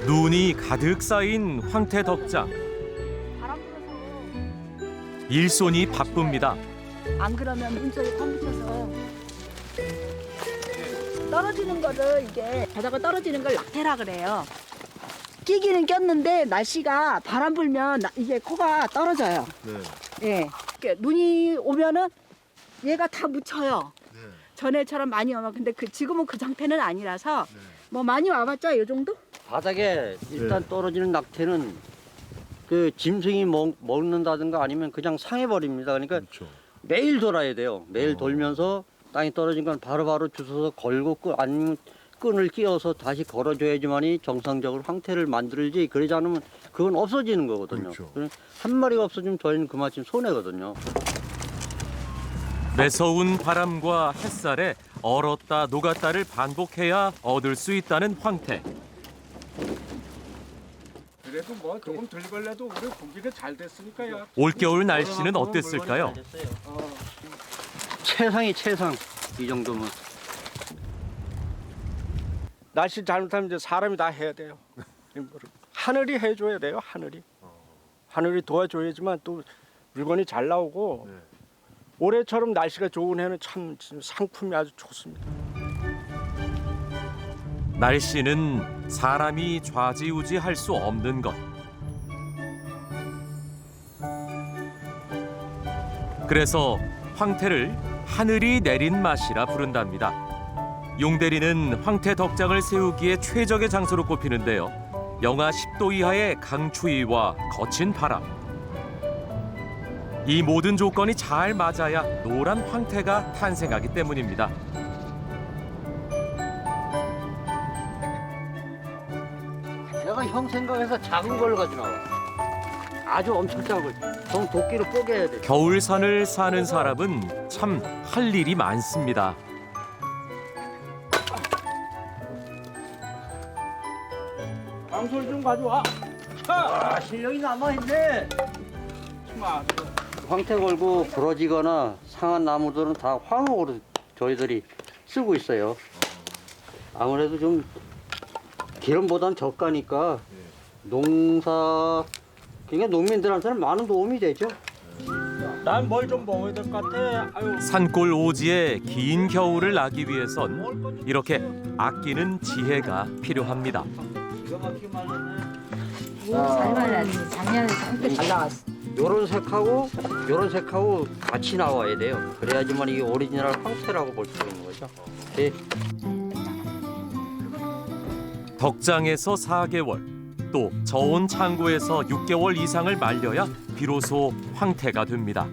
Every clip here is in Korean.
눈이 가득 쌓인 황태 덕장. 바람 불어서 일손이 바쁩니다. 안 그러면 눈썹이 파묻혀서 떨어지는 거를 이게 바닥에 떨어지는 걸 낙태라 그래요. 끼기는 꼈는데 날씨가 바람 불면 이게 코가 떨어져요. 네. 예. 이렇게 눈이 오면은 얘가 다 묻혀요. 네. 전에처럼 많이 오면 근데 지금은 그 상태는 아니라서 네. 뭐 많이 와봤자 이 정도? 바닥에 일단 네. 떨어지는 낙태는 그 짐승이 먹는다든가 아니면 그냥 상해버립니다. 그러니까 그렇죠. 매일 돌아야 돼요. 매일 돌면서 땅에 떨어진 건 바로바로 주워서 걸고 아니면 끈을 끼워서 다시 걸어줘야지만이 정상적으로 황태를 만들지 그러지 않으면 그건 없어지는 거거든요. 그렇죠. 한 마리가 없어지면 저희는 그만큼 손해거든요. 매서운 바람과 햇살에 얼었다 녹았다를 반복해야 얻을 수 있다는 황태. 그래도 뭐 조금 덜 걸려도 우리 고기가 잘 됐으니까요. 올겨울 날씨는 어땠을까요? 최상이 최상 이 정도면. 날씨 잘못하면 이제 사람이 다 해야 돼요. 하늘이 해줘야 돼요. 하늘이 도와줘야지만 또 물건이 잘 나오고 네. 올해처럼 날씨가 좋은 해는 참 상품이 아주 좋습니다. 날씨는 사람이 좌지우지할 수 없는 것. 그래서 황태를 하늘이 내린 맛이라 부른답니다. 용대리는 황태 덕장을 세우기에 최적의 장소로 꼽히는데요. 영하 10도 이하의 강추위와 거친 바람. 이 모든 조건이 잘 맞아야 노란 황태가 탄생하기 때문입니다. 내가 형 생각해서 작은 걸 가지고 나와. 아주 엄청 작은 걸. 전 도끼로 뽀개야 돼. 겨울산을 사는 사람은 참 할 일이 많습니다. 방솔 좀 가져와. 아, 실력이 남아있네. 마. 황태 걸고 부러지거나 상한 나무들은 다 황옥으로 저희들이 쓰고 있어요. 아무래도 좀 기름보단 저가니까 농사 그러니까 농민들한테는 많은 도움이 되죠. 난 뭘 좀 먹어야 될 것 같아. 아유. 산골 오지의 긴 겨울을 나기 위해선 이렇게 아끼는 지혜가 필요합니다. 기가 막히게 말랐네. 잘 말하지. 작년에 상태 잘 나왔어. 요런 색하고 같이 나와야 돼요. 그래야지만 이게 오리지널 황태라고 볼 수 있는 거죠. 네. 덕장에서 4개월, 또 저온 창고에서 6개월 이상을 말려야 비로소 황태가 됩니다.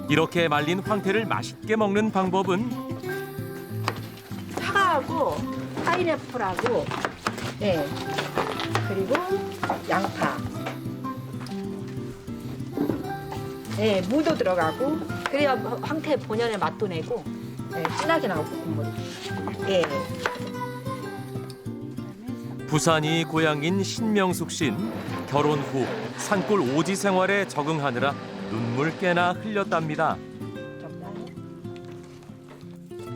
이렇게 말린 황태를 맛있게 먹는 방법은 파하고 파인애플하고 예 그리고 양파 예 무도 들어가고 그래야 황태 본연의 맛도 내고 예, 진하게 나오고 국물이 예. 부산이 고향인 신명숙 씨는 결혼 후 산골 오지 생활에 적응하느라 눈물 꽤나 흘렸답니다.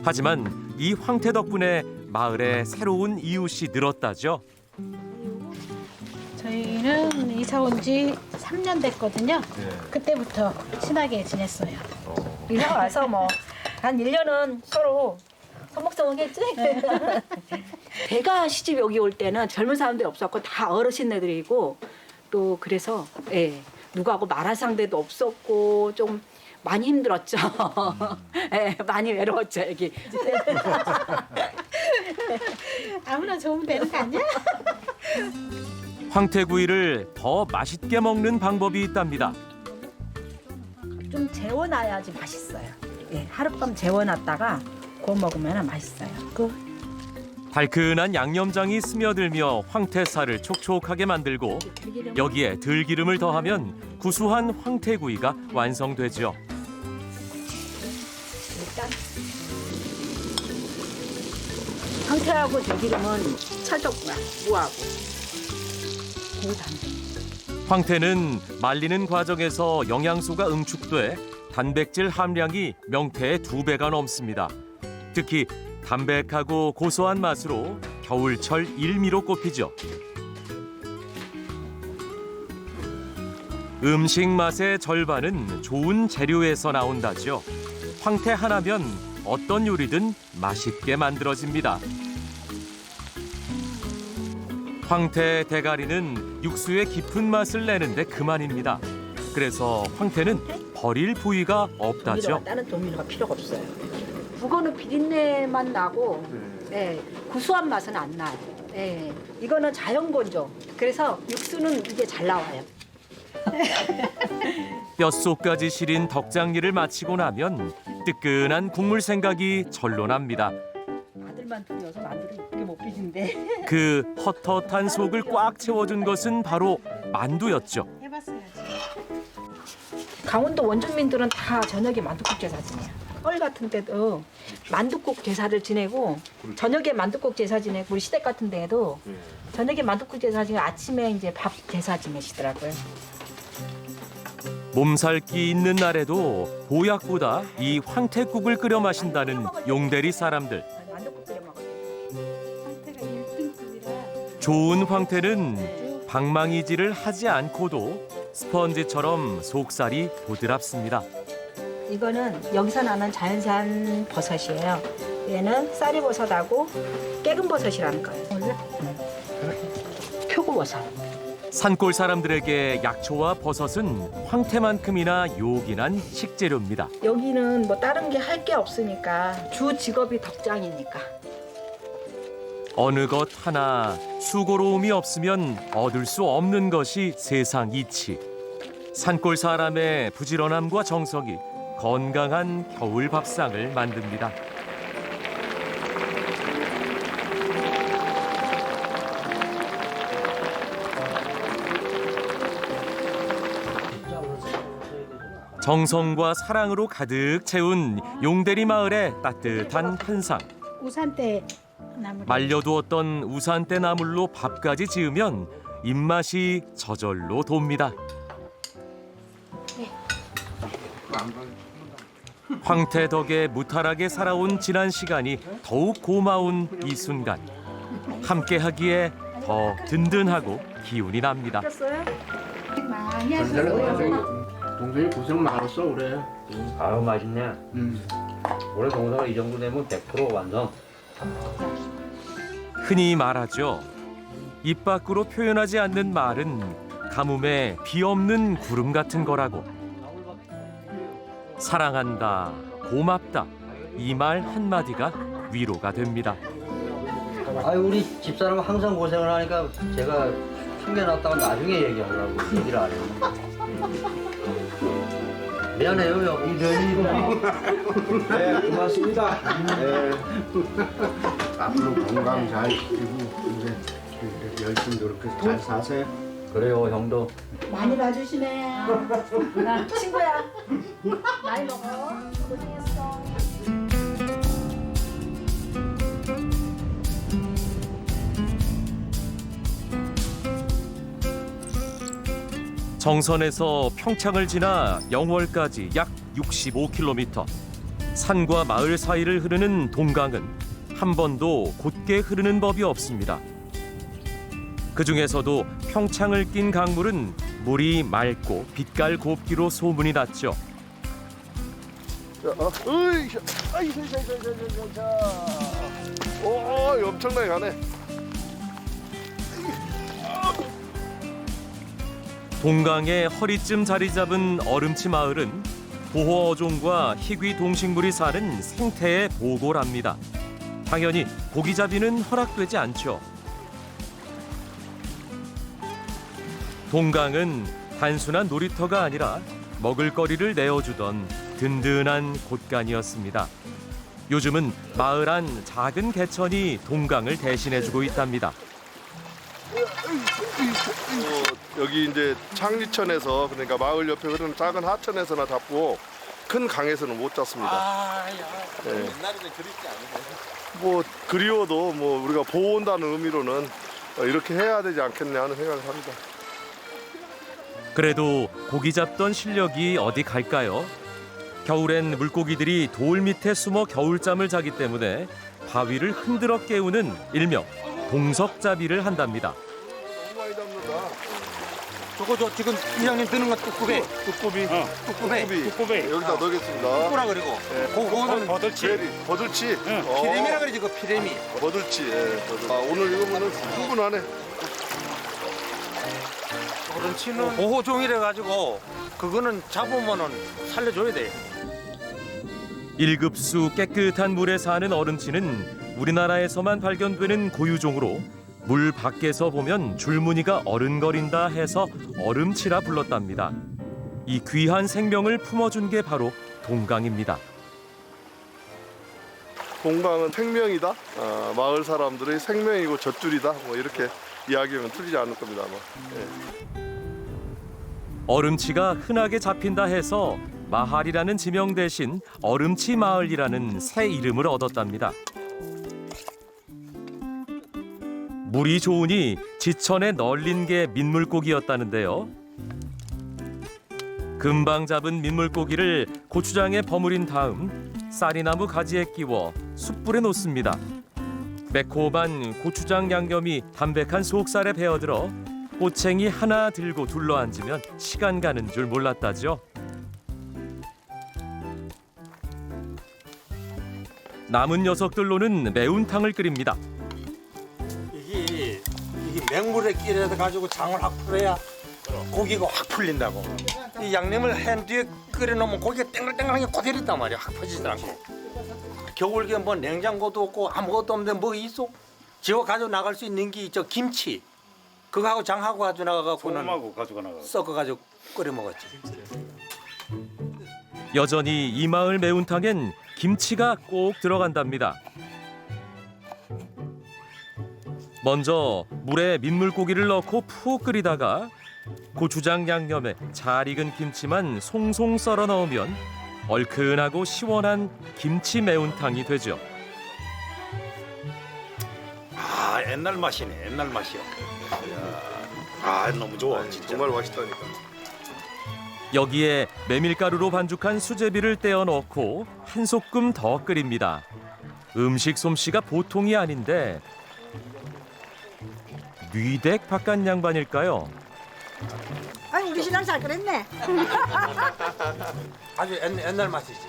하지만 이 황태 덕분에 마을에 새로운 이웃이 늘었다죠. 저희는 이사 온 지 3년 됐거든요. 네. 그때부터 친하게 지냈어요. 이사 와서 뭐 한 1년은 서로 서먹서먹했지. 제가 시집 여기 올 때는 젊은 사람들이 없었고 다 어르신네들이고 또 그래서 예, 누구하고 말할 상대도 없었고 좀 많이 힘들었죠. 예, 많이 외로웠죠 여기. 아무나 좋으면 되는 거 아니야? 황태구이를 더 맛있게 먹는 방법이 있답니다. 좀 재워놔야지 맛있어요. 예, 하룻밤 재워놨다가 구워 먹으면 맛있어요. 달큰한 양념장이 스며들며 황태살을 촉촉하게 만들고 여기에 들기름을 더하면 구수한 황태구이가 완성되죠. 일단 황태하고 들기름은 찰떡구야. 무하고 고단백 황태는 말리는 과정에서 영양소가 응축돼 단백질 함량이 명태의 2배가 넘습니다. 특히 담백하고 고소한 맛으로 겨울철 일미로 꼽히죠. 음식 맛의 절반은 좋은 재료에서 나온다죠. 황태 하나면 어떤 요리든 맛있게 만들어집니다. 황태 대가리는 육수의 깊은 맛을 내는데 그만입니다. 그래서 황태는 버릴 부위가 없다죠. 다른 조미료가 필요가 없어요. 북어는 비린내만 나고 구수한 맛은 안 나요. 이거는 자연 건조. 그래서 육수는 이게 잘 나와요. 뼛속까지 시린 덕장리를 마치고 나면 뜨끈한 국물 생각이 절로 납니다. 아들만 둘이어서 만두를 이쁘게 못 비진대. 그 헛헛한 속을 꽉 채워준 것은 바로 만두였죠. 해봤어야지. 강원도 원주민들은 다 저녁에 만둣국 제사 지내요. 헐 같은 때도 만둣국 제사를 지내고 저녁에 만둣국 제사 지내고 우리 시댁 같은 데에도 저녁에 만둣국 제사 지내고 아침에 이제 밥 제사 지내시더라고요. 몸살기 있는 날에도 보약보다 이 황태국을 끓여 마신다는 용대리 사람들. 만둣국 끓여 먹어요. 상태가 1등급이라 좋은 황태는 방망이질을 하지 않고도 스펀지처럼 속살이 부드럽습니다. 이거는 여기서 나는 자연산 버섯이에요. 얘는 쌀이버섯하고 깨금버섯이라는 거예요. 표고버섯. 산골 사람들에게 약초와 버섯은 황태만큼이나 요긴한 식재료입니다. 여기는 뭐 다른 게 할 게 없으니까 주 직업이 덕장이니까. 어느 것 하나 수고로움이 없으면 얻을 수 없는 것이 세상 이치. 산골 사람의 부지런함과 정성이 건강한 겨울 밥상을 만듭니다. 정성과 사랑으로 가득 채운 용대리 마을의 따뜻한 한상. 우산대 나물. 말려두었던 우산대 나물로 밥까지 지으면 입맛이 저절로 돕니다. 황태 덕에 무탈하게 살아온 지난 시간이 더욱 고마운 이 순간. 함께하기에 더 든든하고 기운이 납니다. 많이 하셨어요. 동생이 고생 많았어 올해. 아유 맛있네. 올해 농사가 이 정도 되면 100% 완성. 흔히 말하죠. 입 밖으로 표현하지 않는 말은 가뭄에 비 없는 구름 같은 거라고. 사랑한다, 고맙다 이 말 한마디가 위로가 됩니다. 아유 우리 집사람은 항상 고생을 하니까 제가 숨겨놨다가 나중에 얘기하려고 얘기를 안 했는데. 미안해요 여보. 네, 고맙습니다. 네. 앞으로 건강 잘 지키고 이제 열심히 노력해서 잘 사세요. 그래요 형도. 많이 봐주시네. 나 친구야. 많이 먹어. 고생했어. 정선에서 평창을 지나 영월까지 약 65km. 산과 마을 사이를 흐르는 동강은 한 번도 곧게 흐르는 법이 없습니다. 그중에서도 평창을 낀 강물은 물이 맑고 빛깔 곱기로 소문이 났죠. 오, 엄청나게 가네. 동강의 허리쯤 자리 잡은 얼음치 마을은 보호 어종과 희귀 동식물이 사는 생태의 보고랍니다. 당연히 고기잡이는 허락되지 않죠. 동강은 단순한 놀이터가 아니라 먹을거리를 내어주던 든든한 곳간이었습니다. 요즘은 마을 안 작은 개천이 동강을 대신해주고 있답니다. 여기 이제 창리천에서 그러니까 마을 옆에 흐르는 작은 하천에서나 잡고 큰 강에서는 못 잡습니다. 네. 옛날에는 그립지 않으세요? 뭐 그리워도 뭐 우리가 보호한다는 의미로는 이렇게 해야 되지 않겠냐 하는 생각을 합니다. 그래도 고기 잡던 실력이 어디 갈까요? 겨울엔 물고기들이 돌 밑에 숨어 겨울잠을 자기 때문에 바위를 흔들어 깨우는 일명 봉석잡이를 한답니다. 너무 많이 잡는다. 저거 지금 이장님 드는 거 뚝뚝배. 뚝굽이. 뚝뚝배. 여기다 넣겠습니다. 뚝구라 그리고. 예. 그거는 버들치. 버들치. 피레미라 그러지 그 피레미. 버들치. 예. 버들. 오늘 이거면은 충분하네. 버들치는 보호종이래 가지고 그거는 잡으면은 살려줘야 돼. 1급수 깨끗한 물에 사는 어름치는 우리나라에서만 발견되는 고유종으로 물 밖에서 보면 줄무늬가 어른거린다 해서 어름치라 불렀답니다. 이 귀한 생명을 품어준 게 바로 동강입니다. 동강은 생명이다. 마을 사람들의 생명이고 젖줄이다. 뭐 이렇게 이야기하면 틀리지 않을 겁니다. 아마. 예. 어름치가 흔하게 잡힌다 해서 마할이라는 지명 대신 어름치 마을이라는 새 이름을 얻었답니다. 물이 좋으니 지천에 널린 게 민물고기였다는데요. 금방 잡은 민물고기를 고추장에 버무린 다음 쌀이나무 가지에 끼워 숯불에 놓습니다. 매콤한 고추장 양념이 담백한 속살에 배어들어 꼬챙이 하나 들고 둘러앉으면 시간 가는 줄 몰랐다죠. 남은 녀석들로는 매운탕을 끓입니다. 이게 맹물에 끼려 가지고 장을 확 풀어야 고기가 확 풀린다고. 이 양념을 한 뒤에 끓여놓으면 고기가 땡글땡글하게 그대로 있단 말이야. 확 퍼지지 않고. 겨울에 뭐 냉장고도 없고 아무것도 없는데 뭐 있어? 집어 가지고 나갈 수 있는 게 저 김치. 그거하고 장하고 가지고 나가갖고는 섞어가지고 끓여 먹었지. 여전히 이 마을 매운탕엔 김치가 꼭 들어간답니다. 먼저 물에 민물고기를 넣고 푹 끓이다가 고추장 양념에 잘 익은 김치만 송송 썰어 넣으면 얼큰하고 시원한 김치 매운탕이 되죠. 아 옛날 맛이네. 옛날 맛이야. 아 너무 좋아. 진짜. 정말 맛있다니까. 여기에 메밀가루로 반죽한 수제비를 떼어 넣고 한 소끔 더 끓입니다. 음식 솜씨가 보통이 아닌데 뉘댁 바깥 양반일까요? 아니 우리 신랑 잘 그랬네. 아주 옛날 맛이지.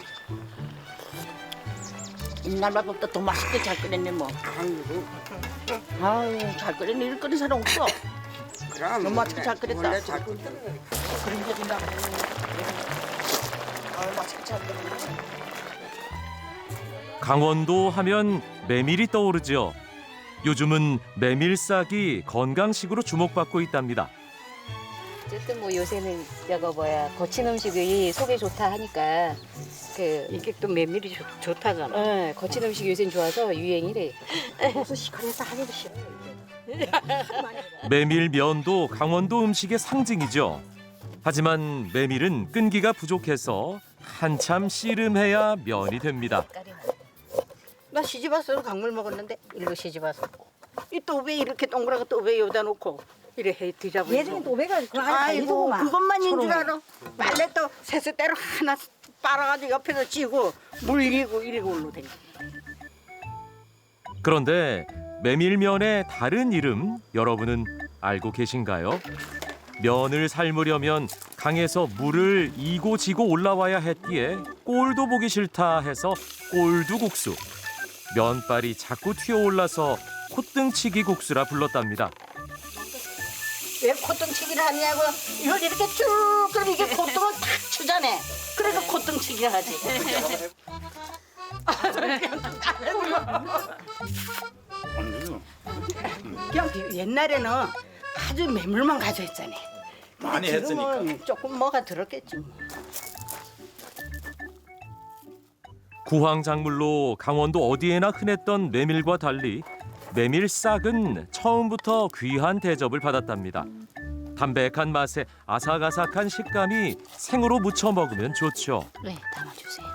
옛날 밥보다 더 맛있게 잘 끓였네 뭐. 아유 잘 끓였네. 이렇게 끓인 사람 없어. 그럼 너무 맛있게 잘 끓였다. 원래 잘 끓였다. 그런 게 된다. 아유 맛있게 잘 끓였네. 강원도 하면 메밀이 떠오르죠. 요즘은 메밀싹이 건강식으로 주목받고 있답니다. 어쨌든 뭐 요새는 저거 거친 음식이 속에 좋다 하니까 이게 또 메밀이 좋다잖아. 거친 음식이 요새는 좋아서 유행이래. 무슨 시커래서 하기도 싫어. 메밀면도 강원도 음식의 상징이죠. 하지만 메밀은 끈기가 부족해서 한참 씨름해야 면이 됩니다. 나 시집 와서 강물 먹었는데 일로 시집 와서 이 또 왜 이렇게 동그랗게 또 왜 여기다 놓고 이래 해 뒤잡아. 예전에 또 왜가 그 안에 아이고 달리더구만. 그것만인 줄 알아. 말래 또 세숫대로 하나 빨아가지고 옆에서 쥐고 물리고 이리고 올로 댕겨. 그런데 메밀면의 다른 이름 여러분은 알고 계신가요? 면을 삶으려면 강에서 물을 이고 지고 올라와야 했기에 꼴도 보기 싫다 해서 꼴두국수. 면발이 자꾸 튀어올라서 콧등치기 국수라 불렀답니다. 왜 콧등치기를 하냐고. 이걸 이렇게 쭉 그럼 이게 콧등을 탁 추잖아. 그래서 콧등치기를 하지. 그냥 옛날에는 아주 매물만 가져했잖아. 많이 지금은 조금 뭐가 들었겠지. 뭐. 구황작물로 강원도 어디에나 흔했던 메밀과 달리 메밀싹은 처음부터 귀한 대접을 받았답니다. 담백한 맛에 아삭아삭한 식감이 생으로 무쳐 먹으면 좋죠. 네, 담아주세요.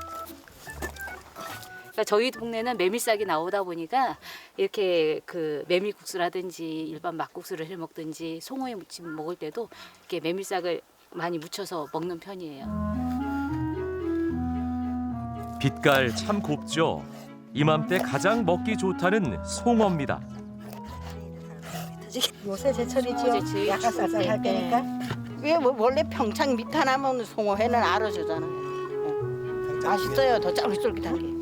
그러니까 저희 동네는 메밀싹이 나오다 보니까 이렇게 그 메밀국수라든지 일반 막국수를 해 먹든지 송어에 무침 먹을 때도 이렇게 메밀싹을 많이 무쳐서 먹는 편이에요. 빛깔 참 곱죠. 이맘때 가장 먹기 좋다는 송어입니다. 아직. 요새 제철이지요. 제철이지. 약간 쌀쌀할 때니까. 왜 원래 평창 밑 하나면 송어회는 알아주잖아요. 맛있어요. 더 쫄깃쫄깃한 게.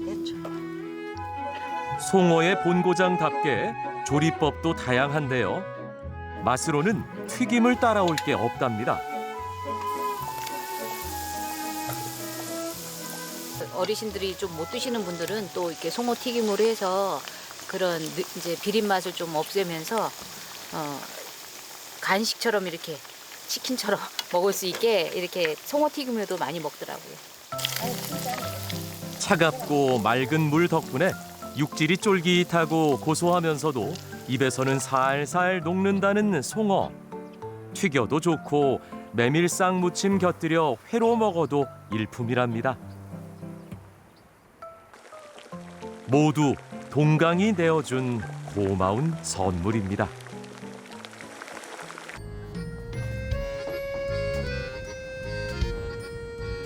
송어의 본고장답게 조리법도 다양한데요. 맛으로는 튀김을 따라올 게 없답니다. 어르신들이 좀 못 드시는 분들은 또 이렇게 송어 튀김으로 해서 그런 이제 비린 맛을 좀 없애면서 간식처럼 이렇게 치킨처럼 먹을 수 있게 이렇게 송어 튀김으로도 많이 먹더라고요. 차갑고 맑은 물 덕분에 육질이 쫄깃하고 고소하면서도 입에서는 살살 녹는다는 송어. 튀겨도 좋고 메밀상 무침 곁들여 회로 먹어도 일품이랍니다. 모두 동강이 내어준 고마운 선물입니다.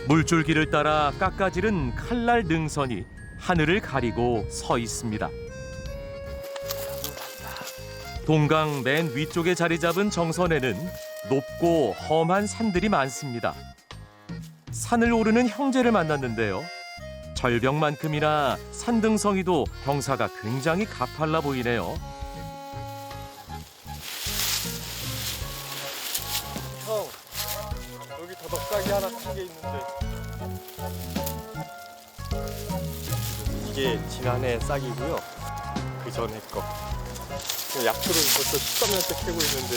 물줄기를 따라 깎아지른 칼날 능선이 하늘을 가리고 서 있습니다. 동강 맨 위쪽에 자리 잡은 정선에는 높고 험한 산들이 많습니다. 산을 오르는 형제를 만났는데요. 절벽만큼이나 산등성이도 경사가 굉장히 가팔라 보이네요. 형, 여기 더덕사기 하나 큰 게 있는데. 이게 지난해 싹이고요. 그 전에 거. 약초를 벌써 13년째 캐고 있는데.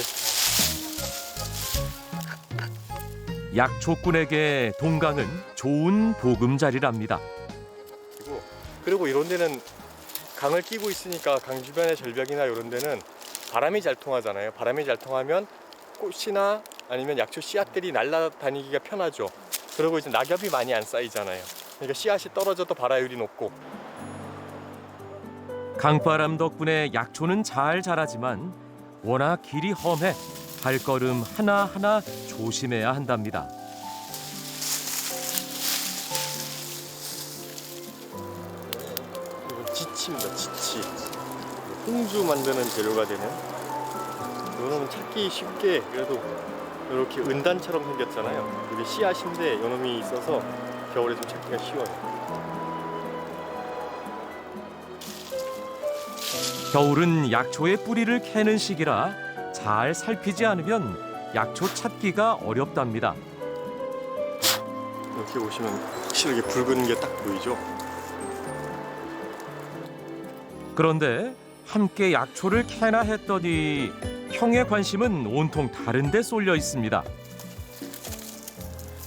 약초꾼에게 동강은 좋은 보금자리랍니다. 그리고 이런 데는 강을 끼고 있으니까 강 주변의 절벽이나 이런 데는 바람이 잘 통하잖아요. 바람이 잘 통하면 꽃이나 아니면 약초 씨앗들이 날아다니기가 편하죠. 그리고 이제 낙엽이 많이 안 쌓이잖아요. 그러니까 씨앗이 떨어져도 발화율이 높고. 강바람 덕분에 약초는 잘 자라지만 워낙 길이 험해 발걸음 하나하나 조심해야 한답니다. 이건 지치입니다. 지치. 홍주 만드는 재료가 되는. 이놈은 찾기 쉽게 그래도 이렇게 은단처럼 생겼잖아요. 이게 씨앗인데 이놈이 있어서 겨울에 좀 찾기가 쉬워요. 겨울은 약초의 뿌리를 캐는 시기라 잘 살피지 않으면 약초 찾기가 어렵답니다. 이렇게 보시면 확실하게 붉은 게 딱 보이죠? 그런데 함께 약초를 캐나 했더니 형의 관심은 온통 다른 데 쏠려 있습니다.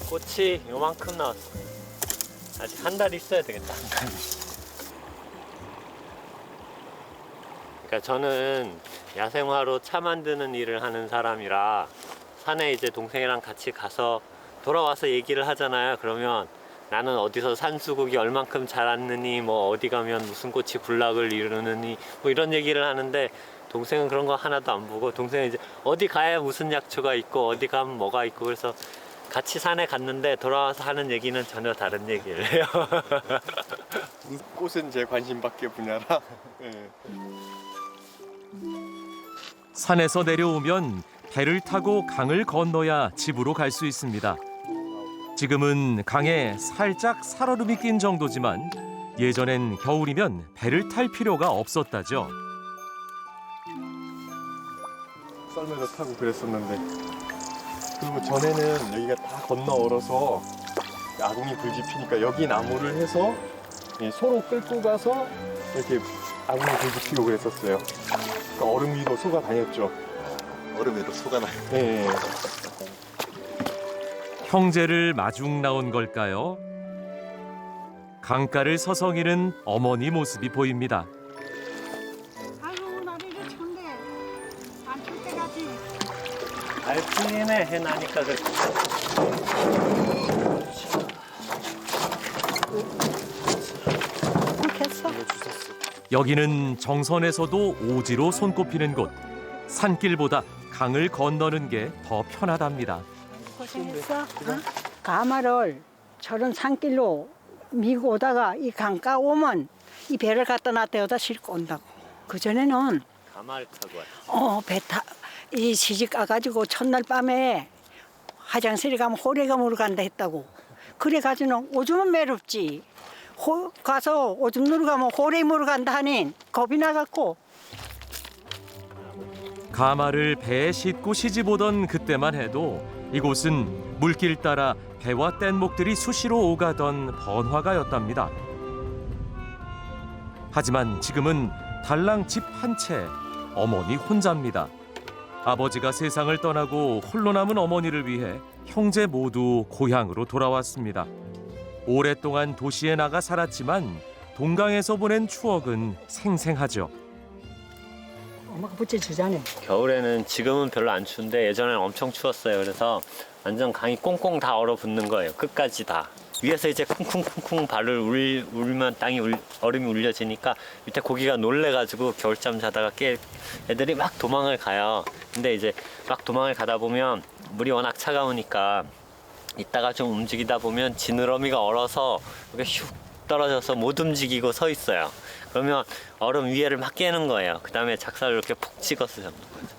꽃이 요만큼 나왔어. 아직 한 달 있어야 되겠다. 그러니까 저는 야생화로 차 만드는 일을 하는 사람이라 산에 이제 동생이랑 같이 가서 돌아와서 얘기를 하잖아요. 그러면 나는 어디서 산수국이 얼만큼 자랐느니 뭐 어디 가면 무슨 꽃이 군락을 이루느니 뭐 이런 얘기를 하는데 동생은 그런 거 하나도 안 보고 동생은 이제 어디 가야 무슨 약초가 있고 어디 가면 뭐가 있고 그래서 같이 산에 갔는데 돌아와서 하는 얘기는 전혀 다른 얘기를 해요. 꽃은 제 관심 밖의 분야라. 네. 산에서 내려오면 배를 타고 강을 건너야 집으로 갈 수 있습니다. 지금은 강에 살짝 살얼음이 낀 정도지만 예전엔 겨울이면 배를 탈 필요가 없었다죠. 썰매도 타고 그랬었는데 그리고 전에는 여기가 다 건너 얼어서 아궁이 불 지피니까 여기 나무를 해서 소로 끌고 가서 이렇게 아궁이 불 지피고 그랬었어요. 그러니까 얼음 위로 소가 다녔죠. 얼음 위로 소가 나요. 네. 형제를 마중 나온 걸까요? 강가를 서성이는 어머니 모습이 보입니다. 아이고 나도 이거 참네. 안 출 때까지. 잘 풀리네 해나니까 그렇지. 여기는 정선에서도 오지로 손꼽히는 곳. 산길보다 강을 건너는 게 더 편하답니다. 고생했어. 가마를 저런 산길로 미고 오다가 이 강가 오면 이 배를 갖다 놨다 여기다 싣고 온다고. 그전에는 가마를 타고 왔지. 이 시집 가가지고 첫날 밤에 화장실에 가면 호래감으로 간다 했다고. 그래가지고는 오줌은 매롭지. 가서 오줌 누러 가면 호래물로 간다 하니 겁이 나갖고. 가마를 배에 싣고 시집 오던 그때만 해도 이곳은 물길 따라 배와 뗏목들이 수시로 오가던 번화가였답니다. 하지만 지금은 달랑 집 한 채, 어머니 혼자입니다. 아버지가 세상을 떠나고 홀로 남은 어머니를 위해 형제 모두 고향으로 돌아왔습니다. 오랫동안 도시에 나가 살았지만 동강에서 보낸 추억은 생생하죠. 엄마가 부채주자네. 겨울에는 지금은 별로 안 추운데 예전에는 엄청 추웠어요. 그래서 완전 강이 꽁꽁 다 얼어붙는 거예요. 끝까지 다. 위에서 이제 쿵쿵쿵쿵 발을 울면 얼음이 울려지니까 밑에 고기가 놀래가지고 겨울잠 자다가 애들이 막 도망을 가요. 근데 이제 막 도망을 가다 보면 물이 워낙 차가우니까 이따가 좀 움직이다 보면 지느러미가 얼어서 이렇게 슉 떨어져서 못 움직이고 서 있어요. 그러면 얼음 위에를 막 깨는 거예요. 그 다음에 작살을 이렇게 푹 찍어서 잡는 거죠.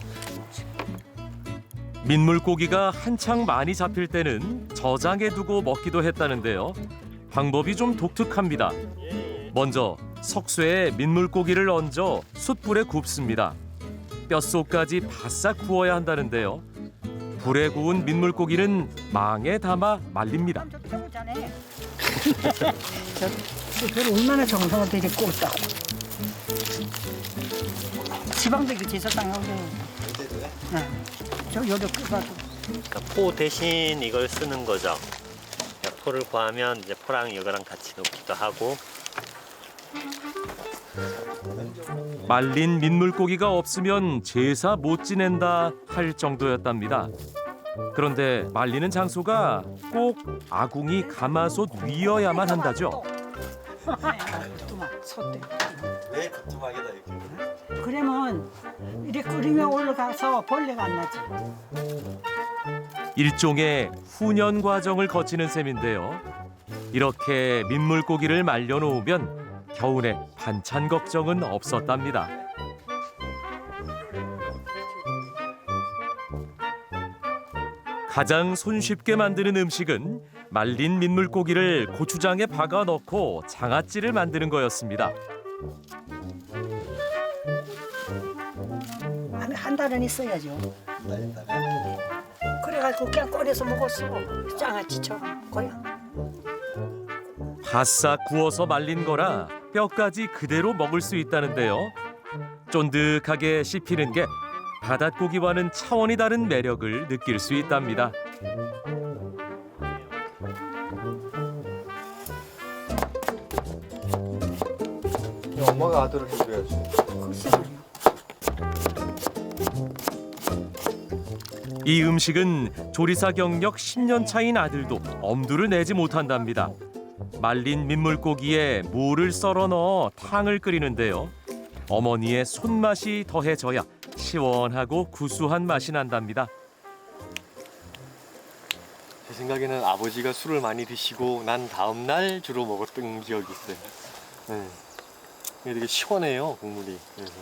민물고기가 한창 많이 잡힐 때는 저장해 두고 먹기도 했다는데요. 방법이 좀 독특합니다. 먼저 석쇠에 민물고기를 얹어 숯불에 굽습니다. 뼛속까지 바싹 구워야 한다는데요. 불에 구운 민물고기는 망에 담아 말립니다. 그걸 얼마나 정성을 들여 꽂다고. 지방백이 제사 땅에 오고. 저 요도 끄가지고. 그러니까 포 대신 이걸 쓰는 거죠. 그러니까 포를 구하면 이제 포랑 이거랑 같이 놓기도 하고. 말린 민물고기가 없으면 제사 못 지낸다 할 정도였답니다. 그런데 말리는 장소가 꼭 아궁이 가마솥 위여야만 한다죠. 왜 두툼하게다 이렇게? 그러면 이렇게 끓이면 올라가서 벌레가 안 나지. 일종의 훈연 과정을 거치는 셈인데요. 이렇게 민물고기를 말려놓으면 겨울에 반찬 걱정은 없었답니다. 가장 손쉽게 만드는 음식은 말린 민물고기를 고추장에 박아 넣고 장아찌를 만드는 거였습니다. 한 달은 있어야죠. 그래가지고 그냥 꺼내서 먹었어. 장아찌처럼 그냥. 바싹 구워서 말린 거라 뼈까지 그대로 먹을 수 있다는데요. 쫀득하게 씹히는 게 바닷고기와는 차원이 다른 매력을 느낄 수 있답니다. 엄마가 아들을 해줘야지. 글쎄 말이야. 이 음식은 조리사 경력 10년 차인 아들도 엄두를 내지 못한답니다. 말린 민물고기에 무를 썰어 넣어 탕을 끓이는데요. 어머니의 손맛이 더해져야 시원하고 구수한 맛이 난답니다. 제 생각에는 아버지가 술을 많이 드시고 난 다음 날 주로 먹었던 기억이 있어요. 네. 이게 되게 시원해요, 국물이. 그래서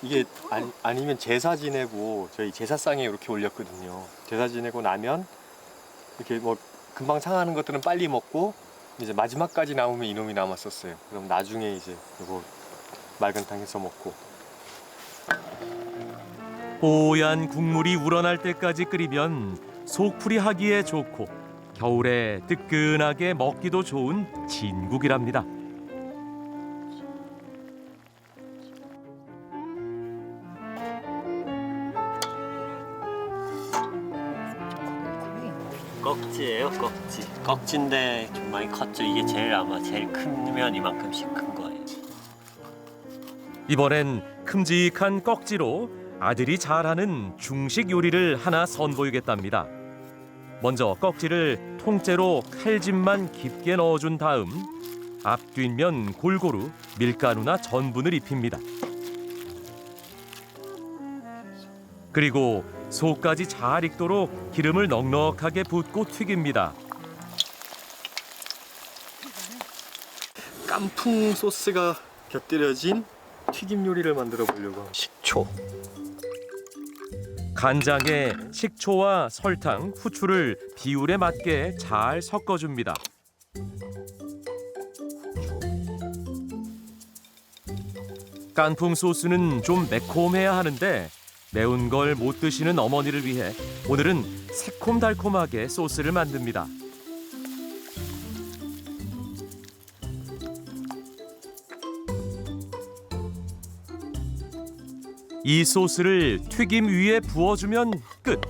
이게 아니면 제사 지내고 저희 제사상에 이렇게 올렸거든요. 제사 지내고 나면 이렇게 뭐 금방 상하는 것들은 빨리 먹고 이제 마지막까지 남으면 이놈이 남았었어요. 그럼 나중에 이제 이거 맑은 탕에서 먹고. 뽀얀 국물이 우러날 때까지 끓이면 속풀이 하기에 좋고 겨울에 뜨끈하게 먹기도 좋은 진국이랍니다. 꺽지예요, 꺽지. 꺽지인데 좀 많이 컸죠. 이게 제일 크면 이만큼씩 큰 거예요. 이번엔 큼직한 꺽지로 아들이 잘하는 중식 요리를 하나 선보이겠답니다. 먼저 꺽지를 통째로 칼집만 깊게 넣어준 다음 앞 뒷면 골고루 밀가루나 전분을 입힙니다. 그리고 속까지 잘 익도록 기름을 넉넉하게 붓고 튀깁니다. 깐풍 소스가 곁들여진 튀김 요리를 만들어 보려고 합니다. 식초. 간장에 식초와 설탕, 후추를 비율에 맞게 잘 섞어줍니다. 깐풍 소스는 좀 매콤해야 하는데 매운 걸 못 드시는 어머니를 위해 오늘은 새콤달콤하게 소스를 만듭니다. 이 소스를 튀김 위에 부어주면 끝!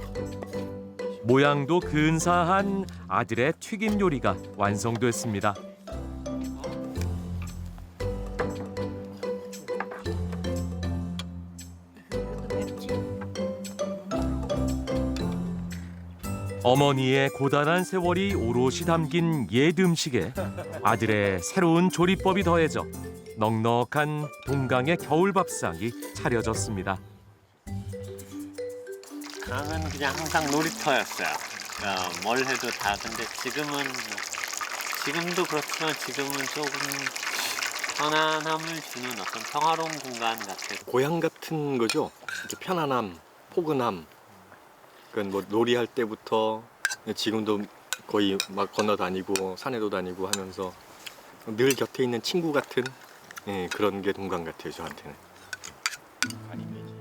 모양도 근사한 아들의 튀김 요리가 완성됐습니다. 어머니의 고단한 세월이 오롯이 담긴 옛 음식에 아들의 새로운 조리법이 더해져 넉넉한 동강의 겨울 밥상이 차려졌습니다. 강은 그냥 항상 놀이터였어요. 뭘 해도 다. 근데 지금도 그렇지만 지금은 조금 편안함을 주는 어떤 평화로운 공간 같아요. 고향 같은 거죠. 이렇게 편안함, 포근함. 그건 뭐 놀이할 때부터 지금도 거의 막 건너다니고 산에도 다니고 하면서 늘 곁에 있는 친구 같은 그런 게 동강 같아요, 저한테는.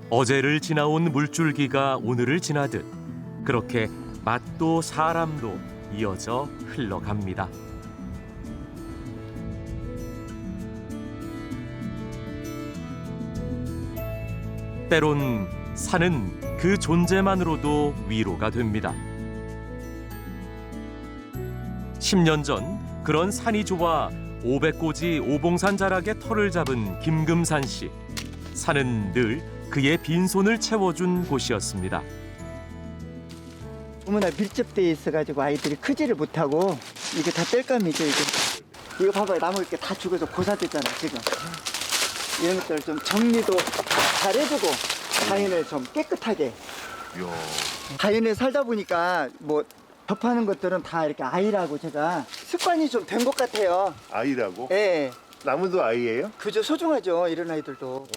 어제를 지나온 물줄기가 오늘을 지나듯 그렇게 맛도 사람도 이어져 흘러갑니다. 때론 산은 그 존재만으로도 위로가 됩니다. 10년 전 그런 산이 좋아 500고지 오봉산 자락에 터를 잡은 김금산 씨. 산은 늘 그의 빈손을 채워준 곳이었습니다. 너무나 밀접돼 있어가지고 아이들이 크지를 못하고 이게 다 뗄감이죠. 이거 봐봐요. 나무 이렇게 다 죽어서 고사됐잖아 지금. 이런 것들 좀 정리도 잘 해주고 자연을 좀 깨끗하게. 자연에 살다 보니까 뭐 접하는 것들은 다 이렇게 아이라고 제가 습관이 좀 된 것 같아요. 아이라고? 예. 나무도 아이예요? 그저 소중하죠. 이런 아이들도.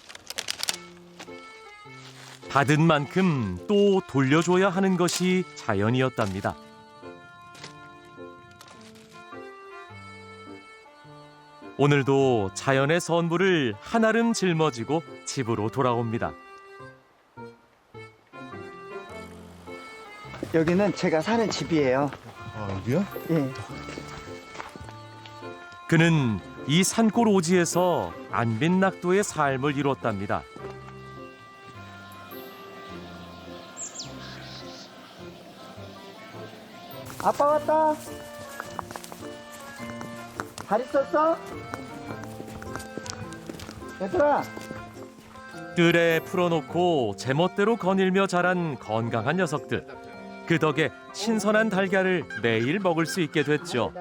받은 만큼 또 돌려줘야 하는 것이 자연이었답니다. 오늘도 자연의 선물을 한아름 짊어지고 집으로 돌아옵니다. 여기는 제가 사는 집이에요. 아, 여기요? 예. 그는 이 산골 오지에서 안빈낙도의 삶을 이뤘답니다. 아빠 왔다. 잘 있었어? 얘들아. 뜰에 풀어놓고 제멋대로 거닐며 자란 건강한 녀석들. 그 덕에 신선한 달걀을 매일 먹을 수 있게 됐죠.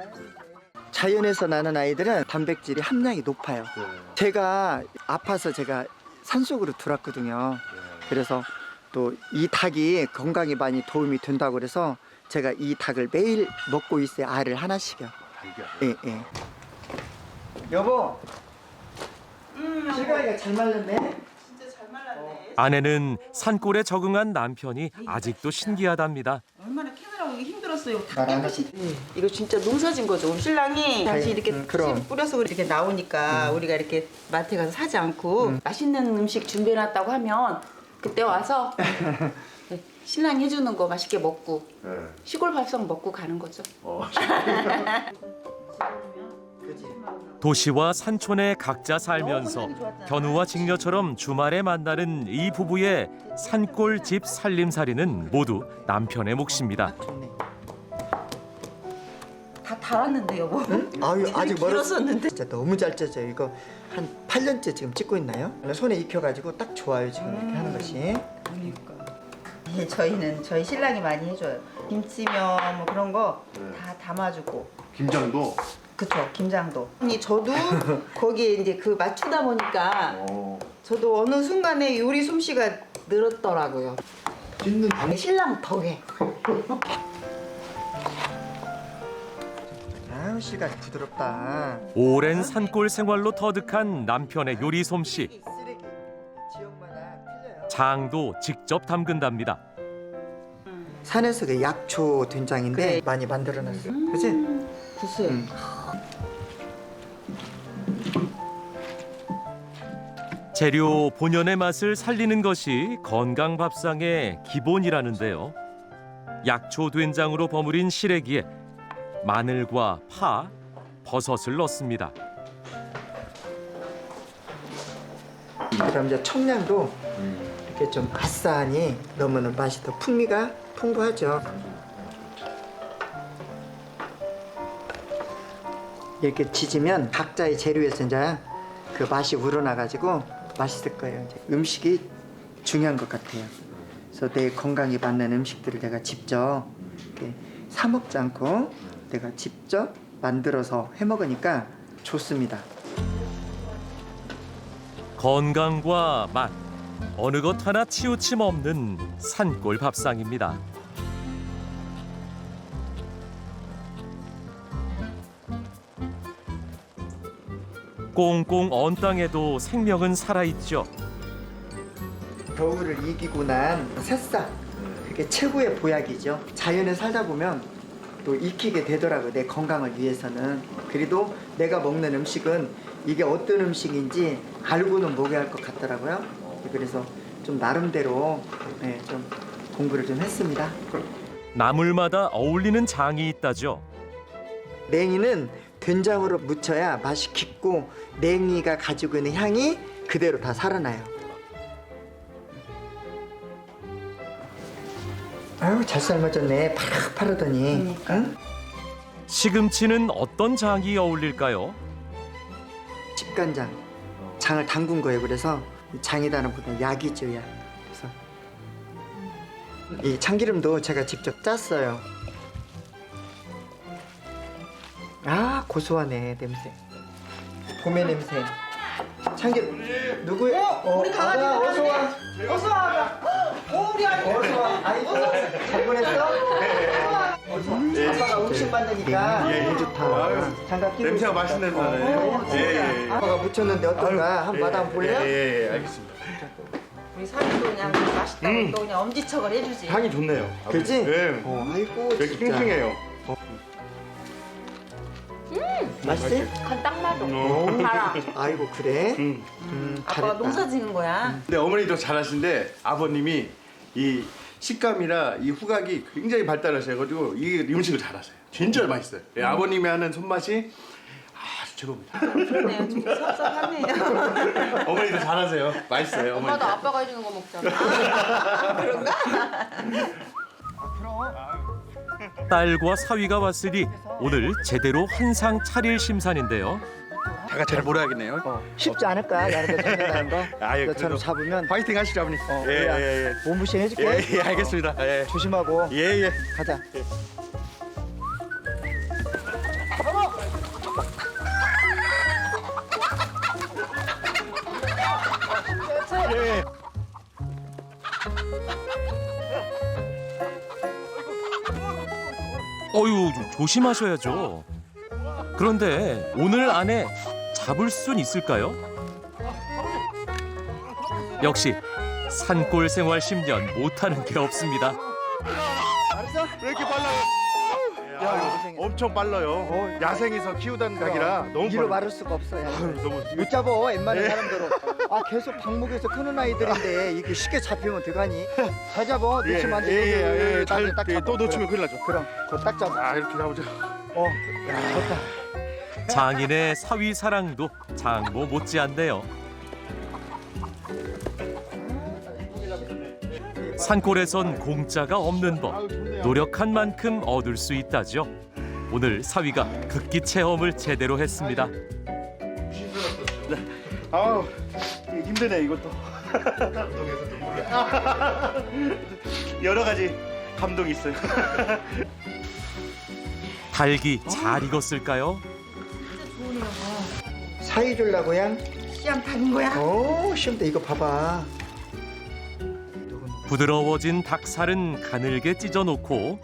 자연에서 나는 아이들은 단백질이 함량이 높아요. 제가 아파서 제가 산속으로 들어왔거든요. 그래서 또 이 닭이 건강에 많이 도움이 된다고 그래서 제가 이 닭을 매일 먹고 있어요. 알을 하나씩요. 예, 예. 여보. 실가이가 잘 말랐네. 진짜 잘 말랐네. 아내는 산골에 적응한 남편이 아직도 신기하답니다. 얼마나 캐느라고 힘들었어요. 다 말 안 깨끗이. 이거 진짜 농사진 거죠. 우리 신랑이 다시 이렇게 그럼. 씨 뿌려서 이렇게 나오니까 우리가 이렇게 마트에 가서 사지 않고 맛있는 음식 준비해놨다고 하면 그때 와서 신랑이 해주는 거 맛있게 먹고 시골 밥상 먹고 가는 거죠. 도시와 산촌에 각자 살면서 견우와 직녀처럼 주말에 만나는 이 부부의 산골 집 살림살이는 모두 남편의 몫입니다. 다 달았는데 여보. 아유, 아직 길었었는데. 진짜 너무 잘 쪄져요. 이거 한 8년째 지금 찍고 있나요? 손에 익혀가지고 딱 좋아요. 지금 이렇게 하는 것이. 네, 저희는 저희 신랑이 많이 해줘요. 김치면 뭐 그런 거 다 담아주고. 김장도? 그쵸, 김장도. 아니 저도 거기에 이제 그 맞추다 보니까 저도 어느 순간에 요리 솜씨가 늘었더라고요. 찢는 신랑 덕에. 아유, 실까지 부드럽다. 오랜 산골 생활로 터득한 남편의 요리 솜씨. 장도 직접 담근답니다. 산에서 그 약초 된장인데 그래. 많이 만들어놨어. 그치? 구수해. 재료 본연의 맛을 살리는 것이 건강 밥상의 기본이라는데요. 약초 된장으로 버무린 시래기에 마늘과 파, 버섯을 넣습니다. 그럼 이제 청량도 이렇게 좀 아싸하니 넣으면 맛이 더 풍미가 풍부하죠. 이렇게 지지면 각자의 재료에서 이제 그 맛이 우러나가지고 맛있을 거예요. 이제 음식이 중요한 것 같아요. 그래서 내 건강에 맞는 음식들을 내가 직접 이렇게 사 먹지 않고 내가 직접 만들어서 해 먹으니까 좋습니다. 건강과 맛, 어느 것 하나 치우침 없는 산골 밥상입니다. 꽁꽁 언 땅에도 생명은 살아있죠. 겨울을 이기고 난 새싹, 그게 최고의 보약이죠. 자연에 살다 보면 또 익히게 되더라고요. 내 건강을 위해서는. 그래도 내가 먹는 음식은 이게 어떤 음식인지 알고는 먹어야 할 것 같더라고요. 그래서 좀 나름대로 좀 공부를 좀 했습니다. 나물마다 어울리는 장이 있다죠. 냉이는 된장으로 무쳐야 맛이 깊고 냉이가 가지고 있는 향이 그대로 다 살아나요. 아유, 잘 삶아졌네. 파릇파릇하니. 응? 시금치는 어떤 장이 어울릴까요? 집간장. 장을 담근 거예요. 그래서 장이다는 보다 약이죠, 약. 그래서 이 참기름도 제가 직접 짰어요. 아, 고소하네, 냄새. 봄의 냄새. 참기름. 누구야? 우리 강아지. 어서 와. 어서 와. 우리 아기. 어서 와. 아이고, 잘 보냈어? 어서 와. 아빠가 음식 만드니까 너무 좋다. 장갑 끼고. 냄새가 있었다. 맛있는 나네. 아빠가 묻혔는데 어떤가? 한번 맛한번 볼래? 예, 알겠습니다. 우리 사위도 그냥 맛있다고 또 그냥 엄지척을 해주지. 향이 좋네요. 그지? 네. 아이고, 여기 진짜. 핑핑해요. 맛있지? 간 딱 맞아. 달아. 아이고, 그래? 아빠가 잘했다. 농사 지는 거야. 근데 어머니도 잘하신데 아버님이 이 식감이라 이 후각이 굉장히 발달하셔가지고 이 음식을 잘하세요. 진짜 맛있어요. 예, 아버님이 하는 손맛이 아주 최고입니다. 그러네요. 좀 섭섭하네요. 어머니도 잘하세요. 맛있어요. 어머니. 엄마도 아빠가 해주는 거 먹잖아. 그런가? 딸과 사위가 왔으니 오늘 제대로 한상 차릴 심산인데요. 제가 잘 몰아야겠네요. 쉽지 않을까? 나를 잡는다는 거. 예, 너처럼 그래도. 잡으면 파이팅 하시죠, 아버님. 우리야. 몸부신 해줄게. 예, 알겠습니다. 예. 조심하고. 예, 예. 가자. 예. 어유, 조심하셔야죠. 그런데 오늘 안에 잡을 순 있을까요? 역시 산골 생활 10년 못하는 게 없습니다. 알았어? 왜 이렇게 빨라요? 야, 엄청 빨라요. 야생에서 키우다는 닭이라 너무 이로 빨라요. 말할 수가 없어. 야. 아유, 너무 못 잡아. 웬만한 예. 사람들은. 아, 계속 방목에서 크는 아이들인데 이게 쉽게 잡히면 어떡하니? 잘 잡아. 놓치면 안 돼. 예, 딱, 딱 잡아. 또 놓치면 큰일 나죠. 그럼 그거 딱 잡아. 아, 이렇게 잡으죠. 야, 좋다. 장인의 사위 사랑도 장모 못지않네요. 산골에선 공짜가 없는 법. 노력한 만큼 얻을 수 있다죠. 오늘 사위가 극기 체험을 제대로 했습니다. 아우, 힘드네 이것도. 여러 가지 감동이 있어요. 닭이 잘 익었을까요? 사이 주려고 양? 씨앗 다닌 거야? 오, 쉬운데 이거 봐봐. 부드러워진 닭살은 가늘게 찢어 놓고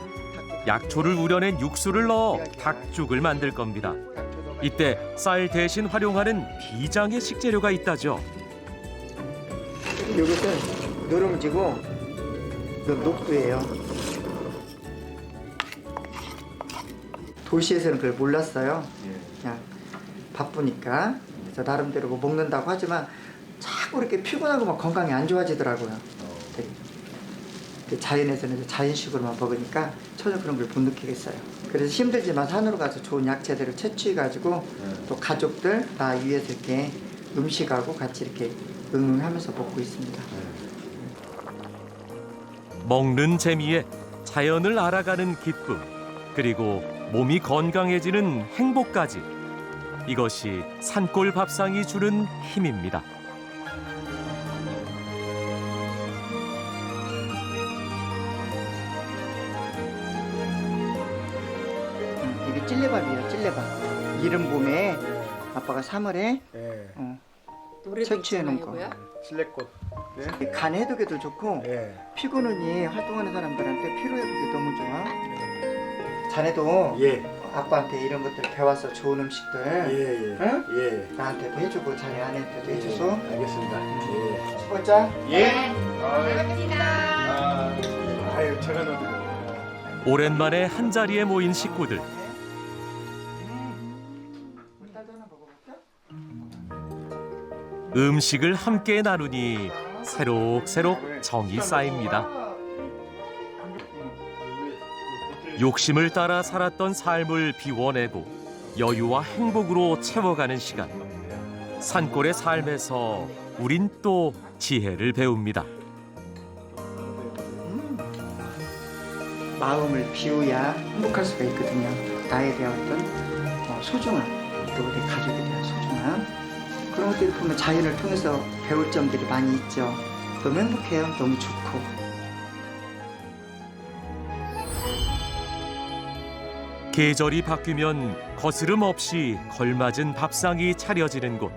약초를 우려낸 육수를 넣어 닭죽을 만들 겁니다. 이때 쌀 대신 활용하는 비장의 식재료가 있다죠. 이것은 누룽지고 이건 녹두예요. 도시에서는 그걸 몰랐어요. 그냥 바쁘니까. 그래서 나름대로 뭐 먹는다고 하지만 자꾸 이렇게 피곤하고 막 건강이 안 좋아지더라고요. 자연에서는 자연식으로만 먹으니까 전혀 그런 걸 못 느끼겠어요. 그래서 힘들지만 산으로 가서 좋은 약재들을 채취해가지고 또 가족들 나 위해서 이렇게 음식하고 같이 이렇게 응응하면서 먹고 있습니다. 먹는 재미에 자연을 알아가는 기쁨, 그리고 몸이 건강해지는 행복까지. 이것이 산골 밥상이 주는 힘입니다. 이게 찔레밥이에요, 찔레밥. 이른 봄에 아빠가 3월에 채취해 놓은 거. 실내꽃. 네. 간 해독에도 좋고 예. 피곤하니 활동하는 사람들한테 피로 회복에 너무 좋아. 자네도 예. 아빠한테 이런 것들 배워서 좋은 음식들 예. 응? 예. 나한테도 해주고 자네 아내한테도 해줘서. 알겠습니다. 예. 수고자. 예. 아유, 제가 넣어드려요. 오랜만에 한자리에 모인 식구들. 음식을 함께 나누니 새록새록 정이 쌓입니다. 욕심을 따라 살았던 삶을 비워내고 여유와 행복으로 채워가는 시간. 산골의 삶에서 우린 또 지혜를 배웁니다. 마음을 비워야 행복할 수가 있거든요. 나에 대한 어떤 소중함, 또 우리 가족에 대한 소중함, 그런 것들을 보면 자연을 통해서 배울 점들이 많이 있죠. 너무 행복해요. 너무 좋고. 계절이 바뀌면 거스름 없이 걸맞은 밥상이 차려지는 곳.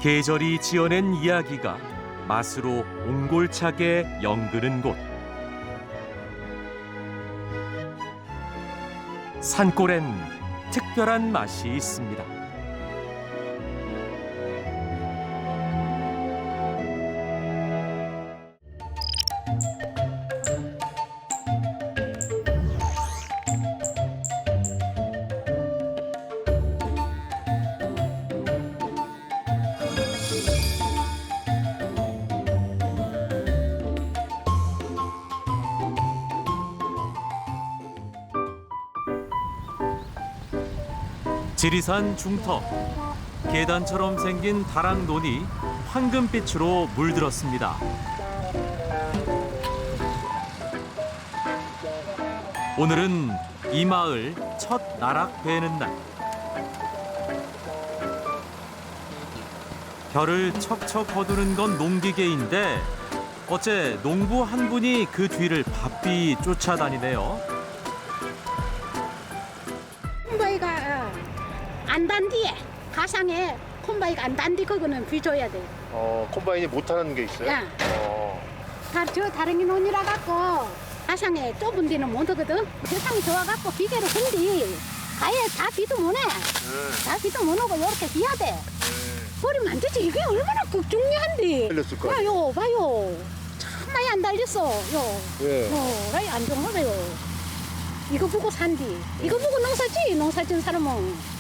계절이 지어낸 이야기가 맛으로 옹골차게 연그는 곳. 산골엔 특별한 맛이 있습니다. 지리산 중턱, 계단처럼 생긴 다락논이 황금빛으로 물들었습니다. 오늘은 이 마을 첫 나락 베는 날. 별을 척척 거두는 건 농기계인데 어째 농부 한 분이 그 뒤를 바삐 쫓아다니네요. 콤바이가 안 단디에 가상에 콤바이가 안 단디 그거는 비줘야 돼. 콤바인이 못하는 게 있어요? 야, 저 다른 게 논이라 갖고 가상에 좁은 데는 못 하거든. 세상이 좋아갖고 기계로 흔디 가에 다 비도 못 해. 다 비도 못 오고 이렇게 비야 돼. 버리면 안 되지. 이게 얼마나 중요한데. 달렸을 거야. 봐요, 봐요. 참 많이 안 달렸어. 요. 예. 라이 안 좋아요. 이거 보고 산디. 이거 보고 농사지. 농사 지은 사람은.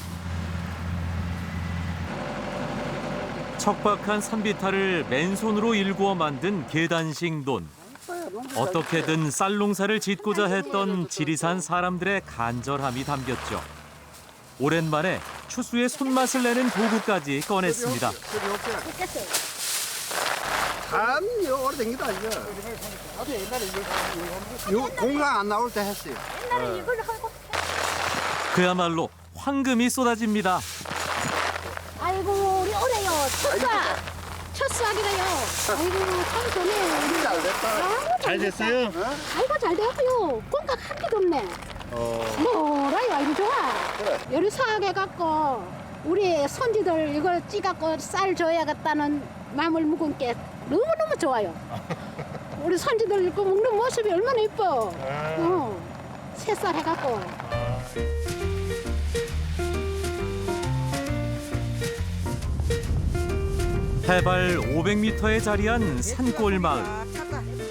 척박한 산비탈을 맨손으로 일구어 만든 계단식 논. 어떻게든 쌀농사를 짓고자 했던 지리산 사람들의 간절함이 담겼죠. 오랜만에 추수의 손맛을 내는 도구까지 꺼냈습니다. 참 오래 댕기다 이거. 나도 옛날에 이거 공강 안 나올 때 했어요. 옛날에 이걸 하고. 그야말로 황금이 쏟아집니다. 아이고 우리 올해요 첫수하기가요. 아이고 참 좋네. 우리 잘 됐다. 잘 됐어요? 아이고 잘 됐어요. 꽁깍 한 개도 없네. 뭐라요 아이고 좋아. 요리 수학해 갖고 우리 손지들 이거 찌갖고 쌀 줘야겠다는 마음을 먹은 게 너무너무 좋아요. 우리 손지들 이거 먹는 모습이 얼마나 이뻐. 새쌀 해갖고. 해발 500m에 자리한 산골 마을.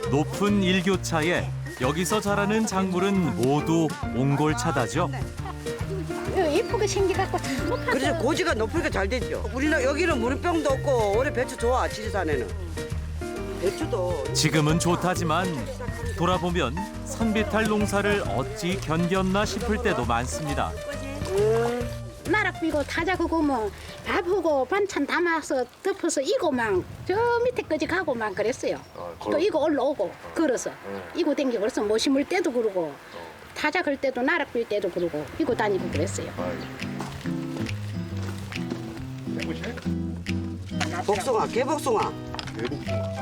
높은 일교차에 여기서 자라는 작물은 모두 옹골차다죠. 이쁘게 생겨갖고 참 못하죠. 그래서 고지가 높으니까 잘 되죠. 우리는 여기는 물병도 없고 올해 배추 좋아. 지리산에는 배추도 지금은 좋다지만 돌아보면 산비탈 농사를 어찌 견뎠나 싶을 때도 많습니다. 나락 비고 타자 그거 뭐 밥하고 반찬 담아서 덮어서 이고만 저 밑에까지 가고만 그랬어요. 또 이거 올라오고 걸어서 이고 댕기고 그래서 뭐 심을 때도 그러고 타자 걸 때도 나락 빌 때도 그러고 이고 다니고 그랬어요. 복숭아, 개복숭아.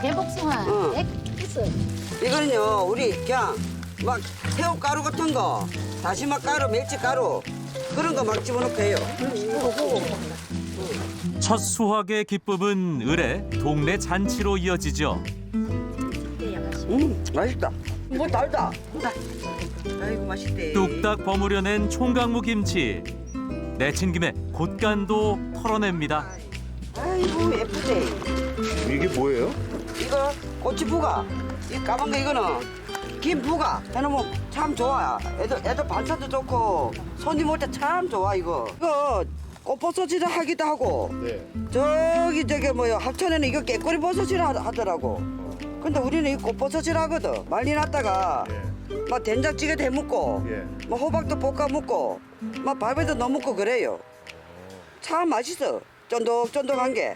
대복숭아 있어. 이거는요 우리 그냥 막 새우가루 같은 거, 다시마 가루, 멸치 가루 그런 거 막 집어넣고 해요. 첫 수확의 기쁨은 을의 동네 잔치로 이어지죠. 맛있다. 뭐 달다. 아이고 맛있대. 뚝딱 버무려낸 총각무 김치. 내친 김에 곶간도 털어냅니다. 아이고 예쁘대. 이게 뭐예요? 이거 고추부가. 이 까만 거 이거는 김부가 해놓으면 참 좋아. 애들 반찬도 좋고 손님 올 때 참 좋아 이거. 이거 꽃버섯이라 하기도 하고. 네. 저기 뭐요 합천에는 이거 깨꼬리 버섯이라 하더라고. 근데 우리는 이 꽃버섯이라 하거든. 말리 놨다가 막 된장찌개도 해 먹고, 막 호박도 볶아 먹고, 막 밥에도 넣어 먹고 그래요. 참 맛있어. 쫀득쫀득한 게.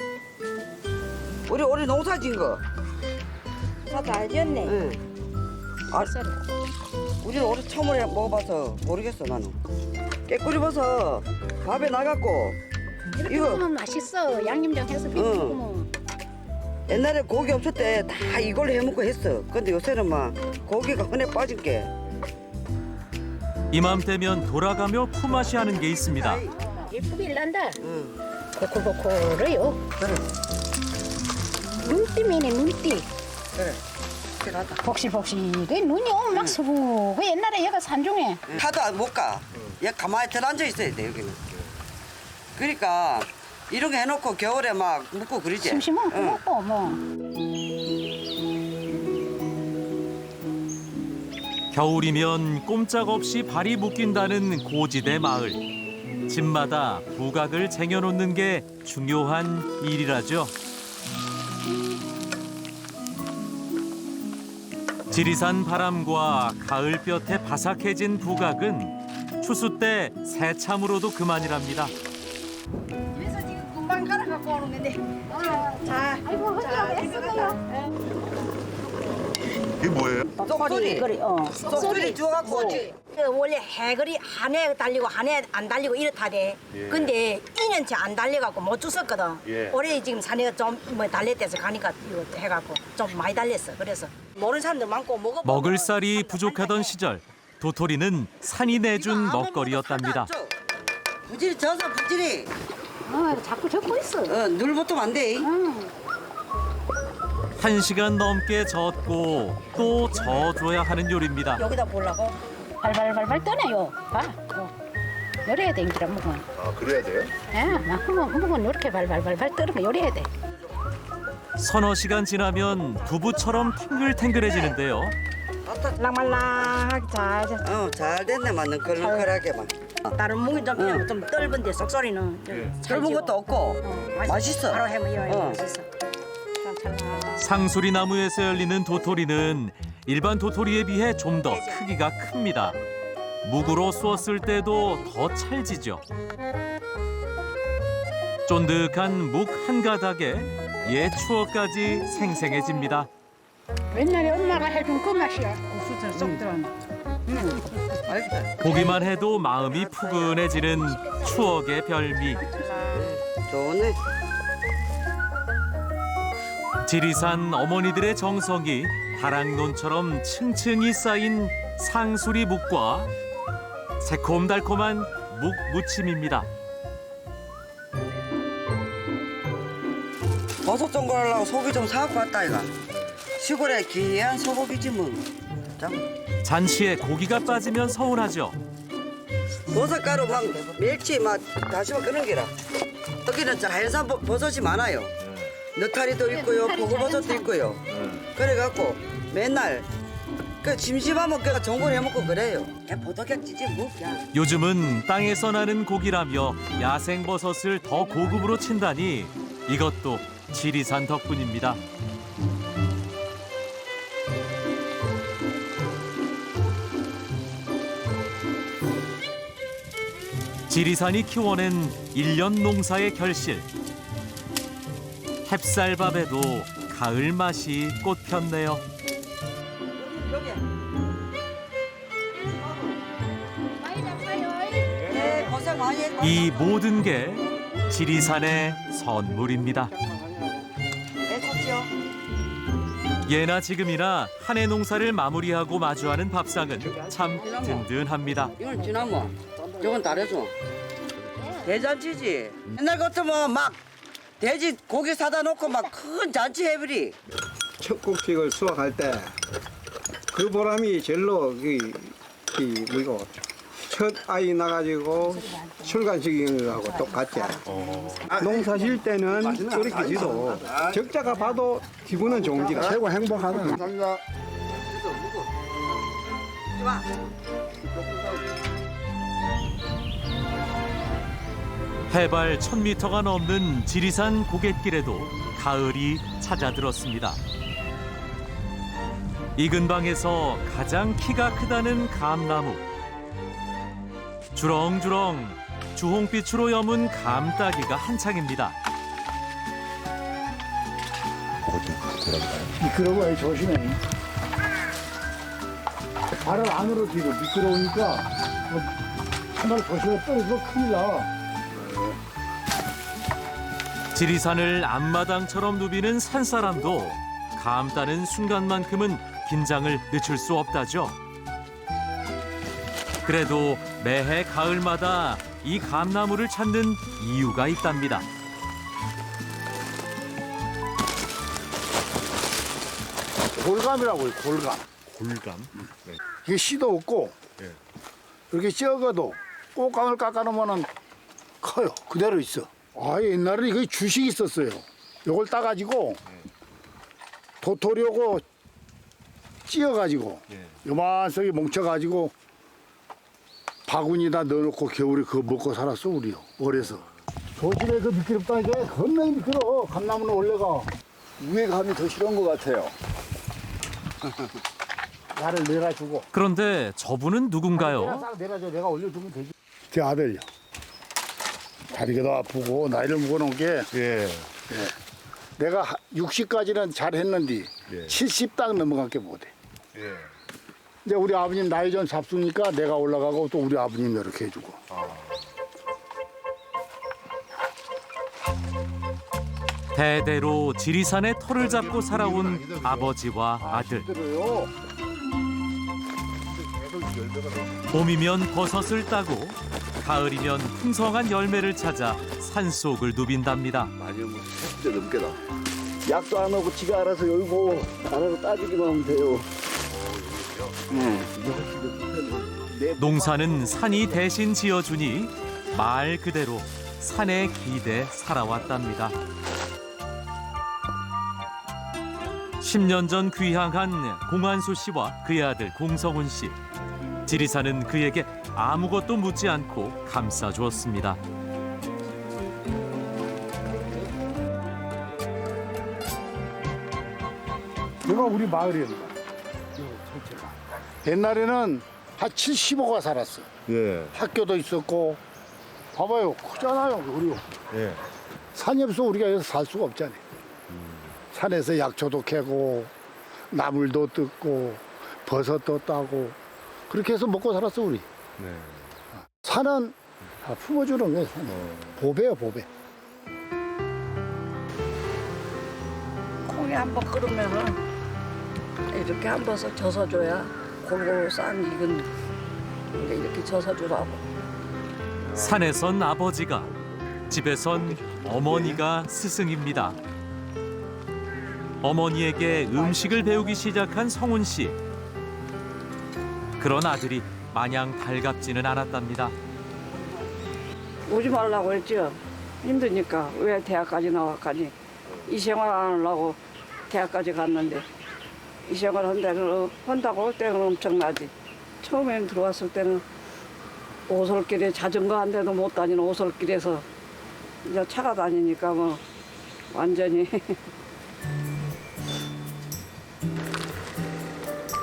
우리 올해 농사 지은 거. 잘 지었네. 응. 아, 우리는 올해 처음으로 먹어봐서 모르겠어 나는. 깨꼬리 버섯 밥에 나갔고. 이렇게 이거 먹으면 맛있어. 양념장 해서 비비고. 옛날에 고기 없을 때 다 이걸로 해 먹고 했어. 근데 요새는 막 고기가 흔해 빠진 게. 이맘때면 돌아가며 품앗이 하는 게 있습니다. 예쁘게 일난다. 고콜고콜해요. 그래. 눈띠미네 눈띠. 그래. 그러다. 복실복실해 눈이 오면 막 서부. 그 옛날에 얘가 산중에. 하도 못 가. 얘 가만히 들어앉아 있어야 돼 여기는. 그러니까 이런 거 해놓고 겨울에 막 묵고 그러지. 심심하면 그 먹고 뭐. 겨울이면 꼼짝없이 발이 묶인다는 고지대 마을. 집마다 부각을 쟁여놓는 게 중요한 일이라죠. 지리산 바람과 가을볕에 바삭해진 부각은 추수 때 새참으로도 그만이랍니다. 그래서 지금 금방 갈아 갖고 오는 건데. 자, 아이고 허리하고 애쓰고요. 이게 뭐예요? 쏙소리. 그래, 쏙소리 주워갖고. 원래 해거리 한 해 달리고 한 해 안 달리고 이렇다대. 근데 2년째 안 달려갖고 못 줬었거든. 올해 지금 산에가 좀 뭐 달렸대서 가니까 이거 해갖고 좀 많이 달렸어. 그래서 모르는 사람들 많고 먹을 쌀이 부족하던 시절 도토리는 산이 내준 먹거리였답니다. 부지리 져서 부지리. 자꾸 적고 있어. 늘 보통 안 돼. 1시간 넘게 젓고 또 져줘야 하는 요리입니다. 여기다 보려고 발발발발 떠내요. 봐. 요리해야 돼, 인기라 먹으면. 아 그래야 돼요? 예, 막 먹으면 이렇게 발발발발 떠는 거 요리해야 돼. 서너 시간 지나면 두부처럼 탱글탱글해지는데요. 말랑말랑하게 잘. 잘 됐네 맞는 걸렁걸하게만. 다른 무기 좀 떫은데 쏙소리는 젊은 것도 없고 맛있어. 바로 해면 이거 맛있어. 상수리 나무에서 열리는 도토리는 일반 도토리에 비해 좀 더 크기가 큽니다. 묵으로 쏘았을 때도 더 찰지죠. 쫀득한 묵 한 가닥에 옛 추억까지 생생해집니다. 옛날에 엄마가 해준 그 맛이야. 보기만 해도 마음이 푸근해지는 추억의 별미. 좋네. 지리산 어머니들의 정성이 다락논처럼 층층이 쌓인 상수리 묵과 새콤달콤한 묵 무침입니다. 버섯 전골하려고 소고기 좀 사갖고 왔다 이가. 시골에 귀한 소고기지 뭐. 잔치에 고기가 빠지면 서운하죠. 버섯가루 막 멸치 막 다시마 그런 게라. 여기는 자연산 버섯이 많아요. 느타리도 있고요, 보고버섯도 있고요. 그래갖고 맨날 그 심심하면 그 전골 해먹고 그래요. 보도객지지 뭐 그냥. 요즘은 땅에서 나는 고기라며 야생버섯을 더 고급으로 친다니 이것도 지리산 덕분입니다. 지리산이 키워낸 1년 농사의 결실. 햅쌀밥에도 가을 맛이 꽃 폈네요. 네, 고생 많이 했고. 이 모든 게 지리산의 선물입니다. 애썼죠? 예나 지금이나 한 해 농사를 마무리하고 마주하는 밥상은 참 든든합니다. 이건 지나무, 저건 다래서. 대잔치지. 옛날 같으면 막 돼지 고기 사다 놓고 막 큰 잔치 해버리. 첫 곡식을 수확할 때 그 보람이 제일로 뭐고 첫 아이 나가지고 출간식인 거하고 똑같지. 농사 질 때는 그렇게 지도 적자가 봐도 기분은 좋은지 최고 행복하다. 감사합니다. 해발 1000m가 넘는 지리산 고갯길에도 가을이 찾아들었습니다. 이 근방에서 가장 키가 크다는 감나무. 주렁주렁 주홍빛으로 여문 감따기가 한창입니다. 미끄러워요. 조심해. 발을 안으로 뒤로 미끄러우니까 한발 조심해 떨어지면 큰일 나. 지리산을 앞마당처럼 누비는 산사람도 감 따는 순간만큼은 긴장을 늦출 수 없다죠. 그래도 매해 가을마다 이 감나무를 찾는 이유가 있답니다. 골감이라고요. 골감. 이게 씨도 없고 이렇게 썩어도 꽃감을 깎아놓으면 커요. 그대로 있어. 아, 옛날에 이거 주식이 있었어요. 요걸 따가지고 도토리하고 찧어가지고 요만하게 뭉쳐가지고 바구니에다 넣어놓고 겨울에 그거 먹고 살았어 우리요. 어려서. 조심해. 그 미끄럽다니까. 겁나 미끄러워. 감나무는 원래가. 위에 감이 더 싫은 것 같아요. 나를 내려주고. 그런데 저분은 누군가요? 싹 내려줘. 내가 올려주면 되지. 제 아들요. 다리가 더 아프고 나이를 먹어놓은 게 내가 60까지는 잘했는데 70 딱 넘어간 게 못해. 이제 우리 아버님 나이 좀 잡수니까 내가 올라가고 또 우리 아버님 이렇게 해주고. 대대로 지리산의 터를 잡고 살아온 아버지와 아들. 봄이면 버섯을 따고 가을이면 풍성한 열매를 찾아 산속을 누빈답니다. 많이 10대 넘게다. 약도 안 하고 지가 알아서 열고 알아서 따주기만 하면 돼요. 농사는 산이 대신 지어주니 말 그대로 산에 기대 살아왔답니다. 10년 전 귀향한 공한수 씨와 그의 아들 공성훈 씨. 지리산은 그에게 아무것도 묻지 않고 감싸주었습니다. 여기가 우리 마을이었나. 옛날에는 한 75가 살았어. 학교도 있었고. 봐봐요. 크잖아요. 우리. 산이 없어 우리가 여기서 살 수가 없잖아요. 산에서 약초도 캐고 나물도 뜯고 버섯도 따고 그렇게 해서 먹고 살았어 우리. 산은 다 품어주는 거예요. 보배요 보배. 콩이 한번 끓으면은 이렇게 한 번씩 젖어줘야 골고루 싼 익은 이렇게 젖어주라고. 산에선 아버지가, 집에선 어머니가 스승입니다. 어머니에게 음식을 배우기 시작한 성훈 씨. 그런 아들이 마냥 달갑지는 않았답니다. 오지 말라고 했죠. 힘드니까 왜 대학까지 나와가니 이 생활 안 하려고 대학까지 갔는데 이 생활 한다고 할 때는 엄청나지. 처음엔 들어왔을 때는 오솔길에 자전거 한 대도 못 다니는 오솔길에서 이제 차가 다니니까 뭐 완전히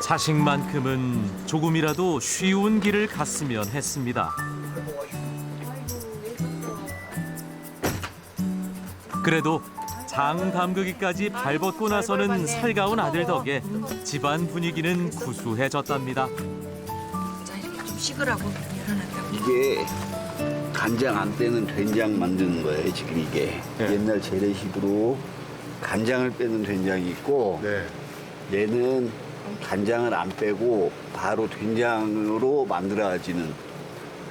자식만큼은 조금이라도 쉬운 길을 갔으면 했습니다. 그래도 장 담그기까지 발벗고 나서는 살가운 아들 덕에 집안 분위기는 구수해졌답니다. 좀 식으라고 열어놨다고. 이게 간장 안 빼는 된장 만드는 거예요. 지금 이게 옛날 재래식으로 간장을 빼는 된장이 있고 얘는 간장을 안 빼고 바로 된장으로 만들어지는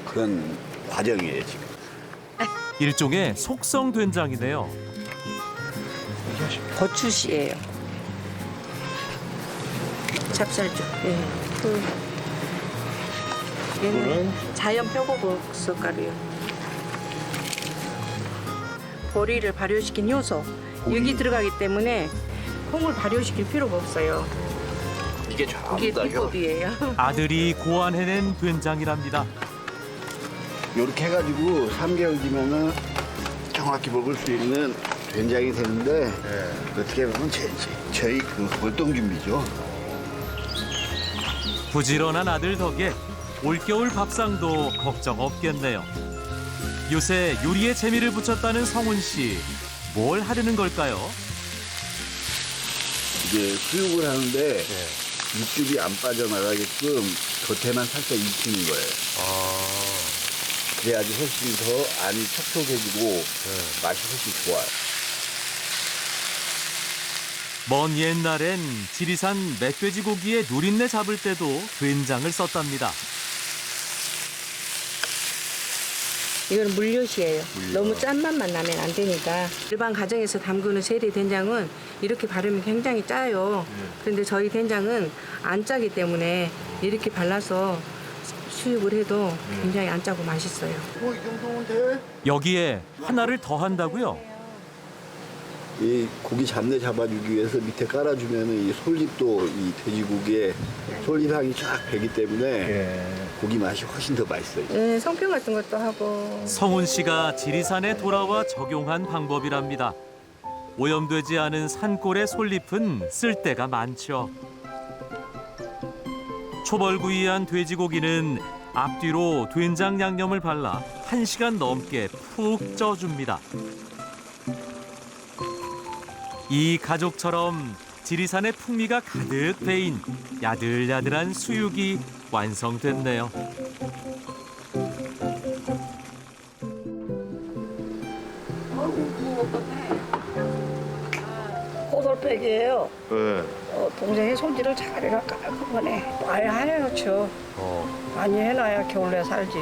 그런 과정이에요 지금. 일종의 속성 된장이네요. 고추씨예요. 찹쌀죽. 예. 얘는 자연 표고버섯 가루요. 보리를 발효시킨 효소. 여기 들어가기 때문에 콩을 발효시킬 필요가 없어요. 이게 이게 비법이에요. 아들이 고안해낸 된장이랍니다. 이렇게 해가지고 3개월 뒤면은 정확히 먹을 수 있는 된장이 되는데 어떻게 보면 저희 그 월동 준비죠. 부지런한 아들 덕에 올겨울 밥상도 걱정 없겠네요. 요새 요리에 재미를 붙였다는 성훈 씨. 뭘 하려는 걸까요? 이제 수육을 하는데 육즙이 안 빠져나가게끔 겉에만 살짝 익히는 거예요. 그래야지 훨씬 더 안이 촉촉해지고 맛이 훨씬 좋아요. 먼 옛날엔 지리산 멧돼지 고기에 누린내 잡을 때도 된장을 썼답니다. 이건 물엿이에요. 너무 짠 맛만 나면 안 되니까. 일반 가정에서 담그는 세리 된장은 이렇게 바르면 굉장히 짜요. 그런데 저희 된장은 안 짜기 때문에 이렇게 발라서 수육을 해도 굉장히 안 짜고 맛있어요. 이 정도면 돼? 여기에 하나를 더 한다고요? 이 고기 잡내 잡아주기 위해서 밑에 깔아주면은 이 솔잎도 이 돼지고기에 솔잎 향이 쫙 배기 때문에 고기 맛이 훨씬 더 맛있어요. 네, 성평 같은 것도 하고. 성훈 씨가 지리산에 돌아와 적용한 방법이랍니다. 오염되지 않은 산골의 솔잎은 쓸데가 많죠. 초벌구이한 돼지고기는 앞뒤로 된장 양념을 발라 1시간 넘게 푹 쪄줍니다. 이 가족처럼 지리산의 풍미가 가득 배인 야들야들한 수육이 완성됐네요. 호돌백이에요. 네. 동생이 손질을 잘해가 깔끔하네. 많이 해놓죠. 많이 해놔야 겨울에 살지.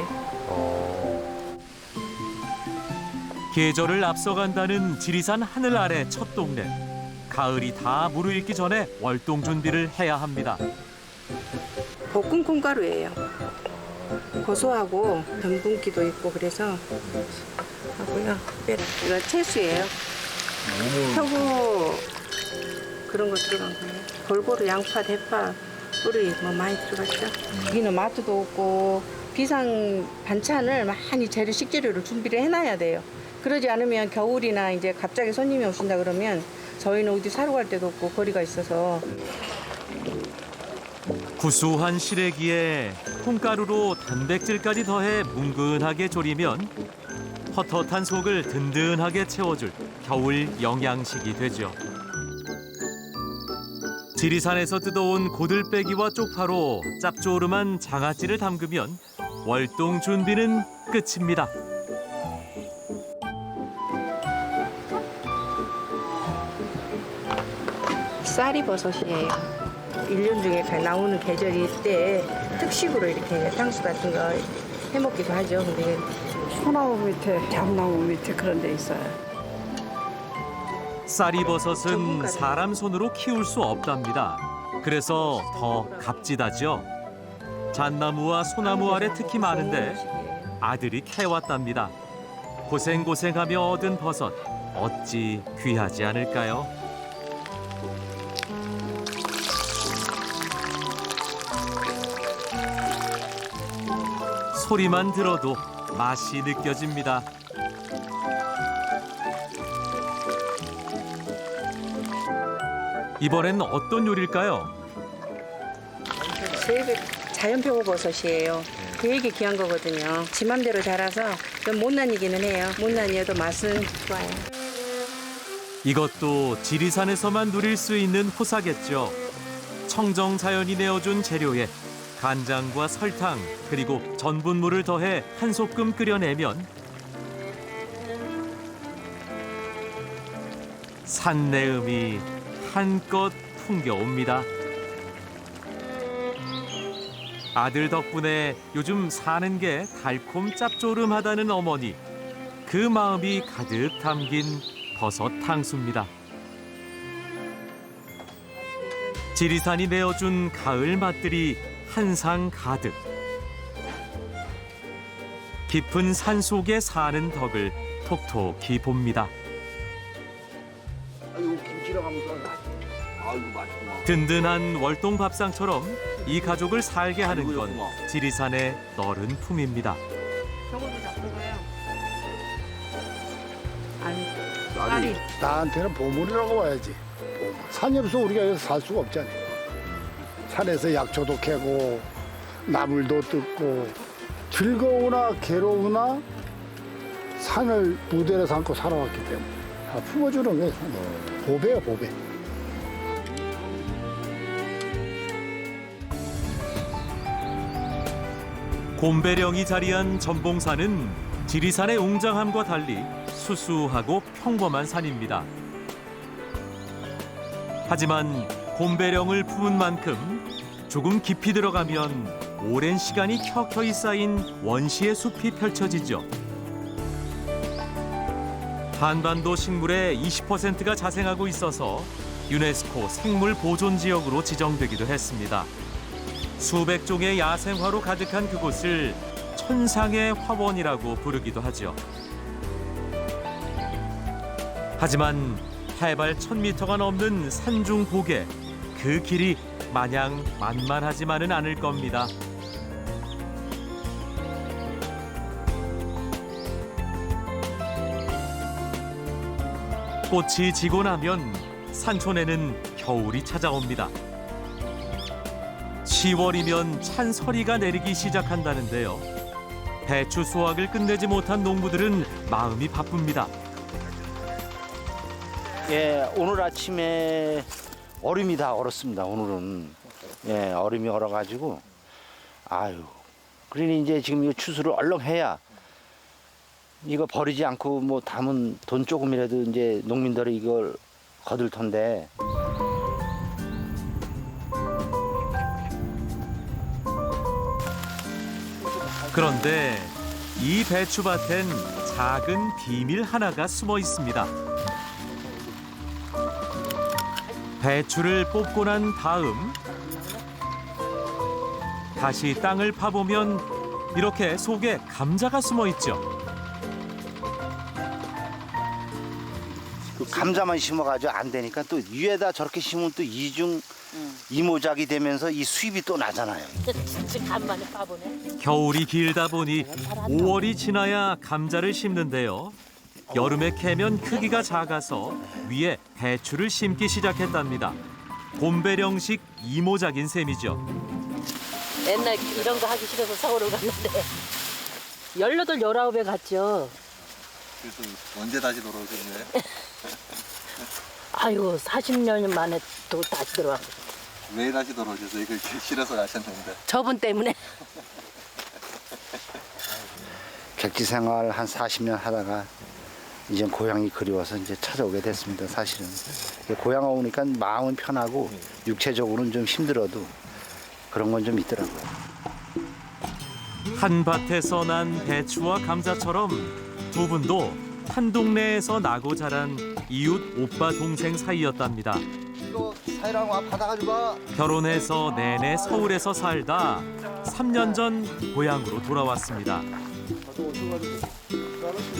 계절을 앞서간다는 지리산 하늘 아래 첫 동네. 가을이 다 무르익기 전에 월동 준비를 해야 합니다. 볶은 콩가루예요. 고소하고 전분기도 있고 그래서 하고요. 이거 채수예요. 표고 그런 거 들어간 거예요. 골고루 양파, 대파, 뿌리 뭐 많이 들어갔죠. 여기는 마트도 없고 비상 반찬을 많이 재료 식재료를 준비를 해놔야 돼요. 그러지 않으면 겨울이나 이제 갑자기 손님이 오신다 그러면 저희는 어디 사러 갈 데도 없고 거리가 있어서. 구수한 시래기에 콩가루로 단백질까지 더해 뭉근하게 졸이면 헛헛한 속을 든든하게 채워줄 겨울 영양식이 되죠. 지리산에서 뜯어온 고들빼기와 쪽파로 짭조름한 장아찌를 담그면 월동 준비는 끝입니다. 쌀이버섯이에요. 1년 중에 나오는 계절일 때 특식으로 이렇게 탕수 같은 거 해먹기도 하죠. 근데 소나무 밑에, 잠나무 밑에 그런 데 있어요. 쌀이버섯은 사람 손으로 키울 수 없답니다. 그래서 더 값지다죠. 잣나무와 소나무 아래 특히 많은데 아들이 캐왔답니다. 고생고생하며 얻은 버섯, 어찌 귀하지 않을까요? 소리만 들어도 맛이 느껴집니다. 이번엔 어떤 요리일까요? 저희 자연 표고버섯이에요. 그 얘기 귀한 거거든요. 지 맘대로 자라서 좀 못난이기는 해요. 못난이어도 맛은 좋아요. 이것도 지리산에서만 누릴 수 있는 호사겠죠. 청정 자연이 내어준 재료에 간장과 설탕 그리고 전분물을 더해 한 소끔 끓여내면 산내음이 한껏 풍겨옵니다. 아들 덕분에 요즘 사는 게 달콤 짭조름하다는 어머니. 그 마음이 가득 담긴 버섯 탕수입니다. 지리산이 내어준 가을 맛들이 한상 가득. 깊은 산 속에 사는 덕을 톡톡히 봅니다. 아이고 김치랑 하면서 아이고 맛있구나. 든든한 월동 밥상처럼 이 가족을 살게 하는 건 지리산의 너른 품입니다. 저것도 나쁜 거예요. 쌀이 나한테는 보물이라고 봐야지. 보물. 산이 없어 우리가 여기서 살 수가 없잖아요. 산에서 약초도 캐고 나물도 뜯고 즐거우나 괴로우나 산을 무대로 삼고 살아왔기 때문에 다 품어주는 게 보배야 보배. 곰배령이 자리한 전봉산은 지리산의 웅장함과 달리 수수하고 평범한 산입니다. 하지만 곰배령을 품은 만큼 조금 깊이 들어가면 오랜 시간이 켜켜이 쌓인 원시의 숲이 펼쳐지죠. 한반도 식물의 20%가 자생하고 있어서 유네스코 생물보존지역으로 지정되기도 했습니다. 수백 종의 야생화로 가득한 그곳을 천상의 화원이라고 부르기도 하죠. 하지만 해발 1000m가 넘는 산중 복에 그 길이 마냥 만만하지만은 않을 겁니다. 꽃이 지고 나면 산촌에는 겨울이 찾아옵니다. 10월이면 찬서리가 내리기 시작한다는데요. 배추 수확을 끝내지 못한 농부들은 마음이 바쁩니다. 예, 오늘 아침에 얼음이 다 얼었습니다. 오늘은 예, 얼음이 얼어가지고 아유, 그러니 이제 지금 이 추수를 얼른 해야 이거 버리지 않고 뭐 담은 돈 조금이라도 이제 농민들이 이걸 거둘 텐데. 그런데 이 배추밭엔 작은 비밀 하나가 숨어 있습니다. 배추를 뽑고 난 다음 다시 땅을 파보면 이렇게 속에 감자가 숨어 있죠. 그 감자만 심어가지고 안 되니까 또 위에다 저렇게 심으면 또 이중 이모작이 되면서 이 수입이 또 나잖아요. 진짜 간만에 파보네. 겨울이 길다 보니 5월이 지나야 감자를 심는데요. 여름에 캐면 크기가 작아서 위에 배추를 심기 시작했답니다. 곰배령식 이모작인 셈이죠. 옛날 이런 거 하기 싫어서 서울을 갔는데 18, 19에 갔죠. 그래서 언제 다시 돌아오셨나요? 아유, 40년 만에 또 다시 들어왔고. 왜 다시 돌아오셨어요? 이걸 싫어서 가셨는데. 저분 때문에. 객지 생활 한 40년 하다가 이제 고향이 그리워서 이제 찾아오게 됐습니다. 사실은 고향 오니까 마음은 편하고 육체적으로는 좀 힘들어도 그런 건 좀 있더라고요. 한 밭에서 난 배추와 감자처럼 두 분도 한 동네에서 나고 자란 이웃 오빠 동생 사이였답니다. 이거 사이랑 와 받아가지고 와. 결혼해서 내내 서울에서 살다 3년 전 고향으로 돌아왔습니다.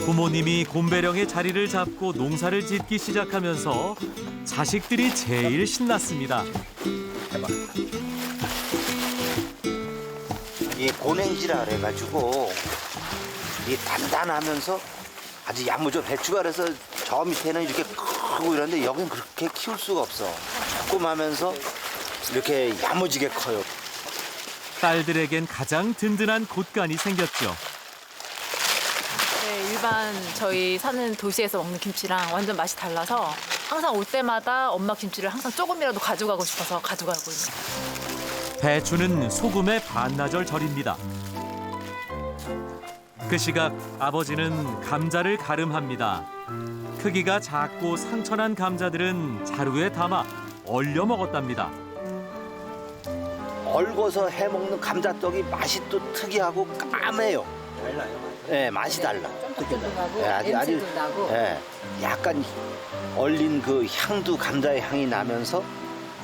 부모님이 곰배령의 자리를 잡고 농사를 짓기 시작하면서 자식들이 제일 신났습니다. 이 고냉지라 그래가지고 이 단단하면서 아주 야무져 배추가 그래서 저 밑에는 이렇게 크고 이런데 여긴 그렇게 키울 수가 없어. 조그마하면서 이렇게 야무지게 커요. 딸들에겐 가장 든든한 곳간이 생겼죠. 네, 일반 저희 사는 도시에서 먹는 김치랑 완전 맛이 달라서 항상 올 때마다 엄마 김치를 항상 조금이라도 가져가고 싶어서 가져가고 있는. 배추는 소금에 반나절 절입니다. 그 시각 아버지는 감자를 가름합니다. 크기가 작고 상처난 감자들은 자루에 담아 얼려 먹었답니다. 얼궈서 해먹는 감자떡이 맛이 또 특이하고 까매요. 달라요. 네, 맛이 달라. 쫀득쫀득하고 아주 냄새도 나고. 네, 약간 얼린 그 향도 감자의 향이 나면서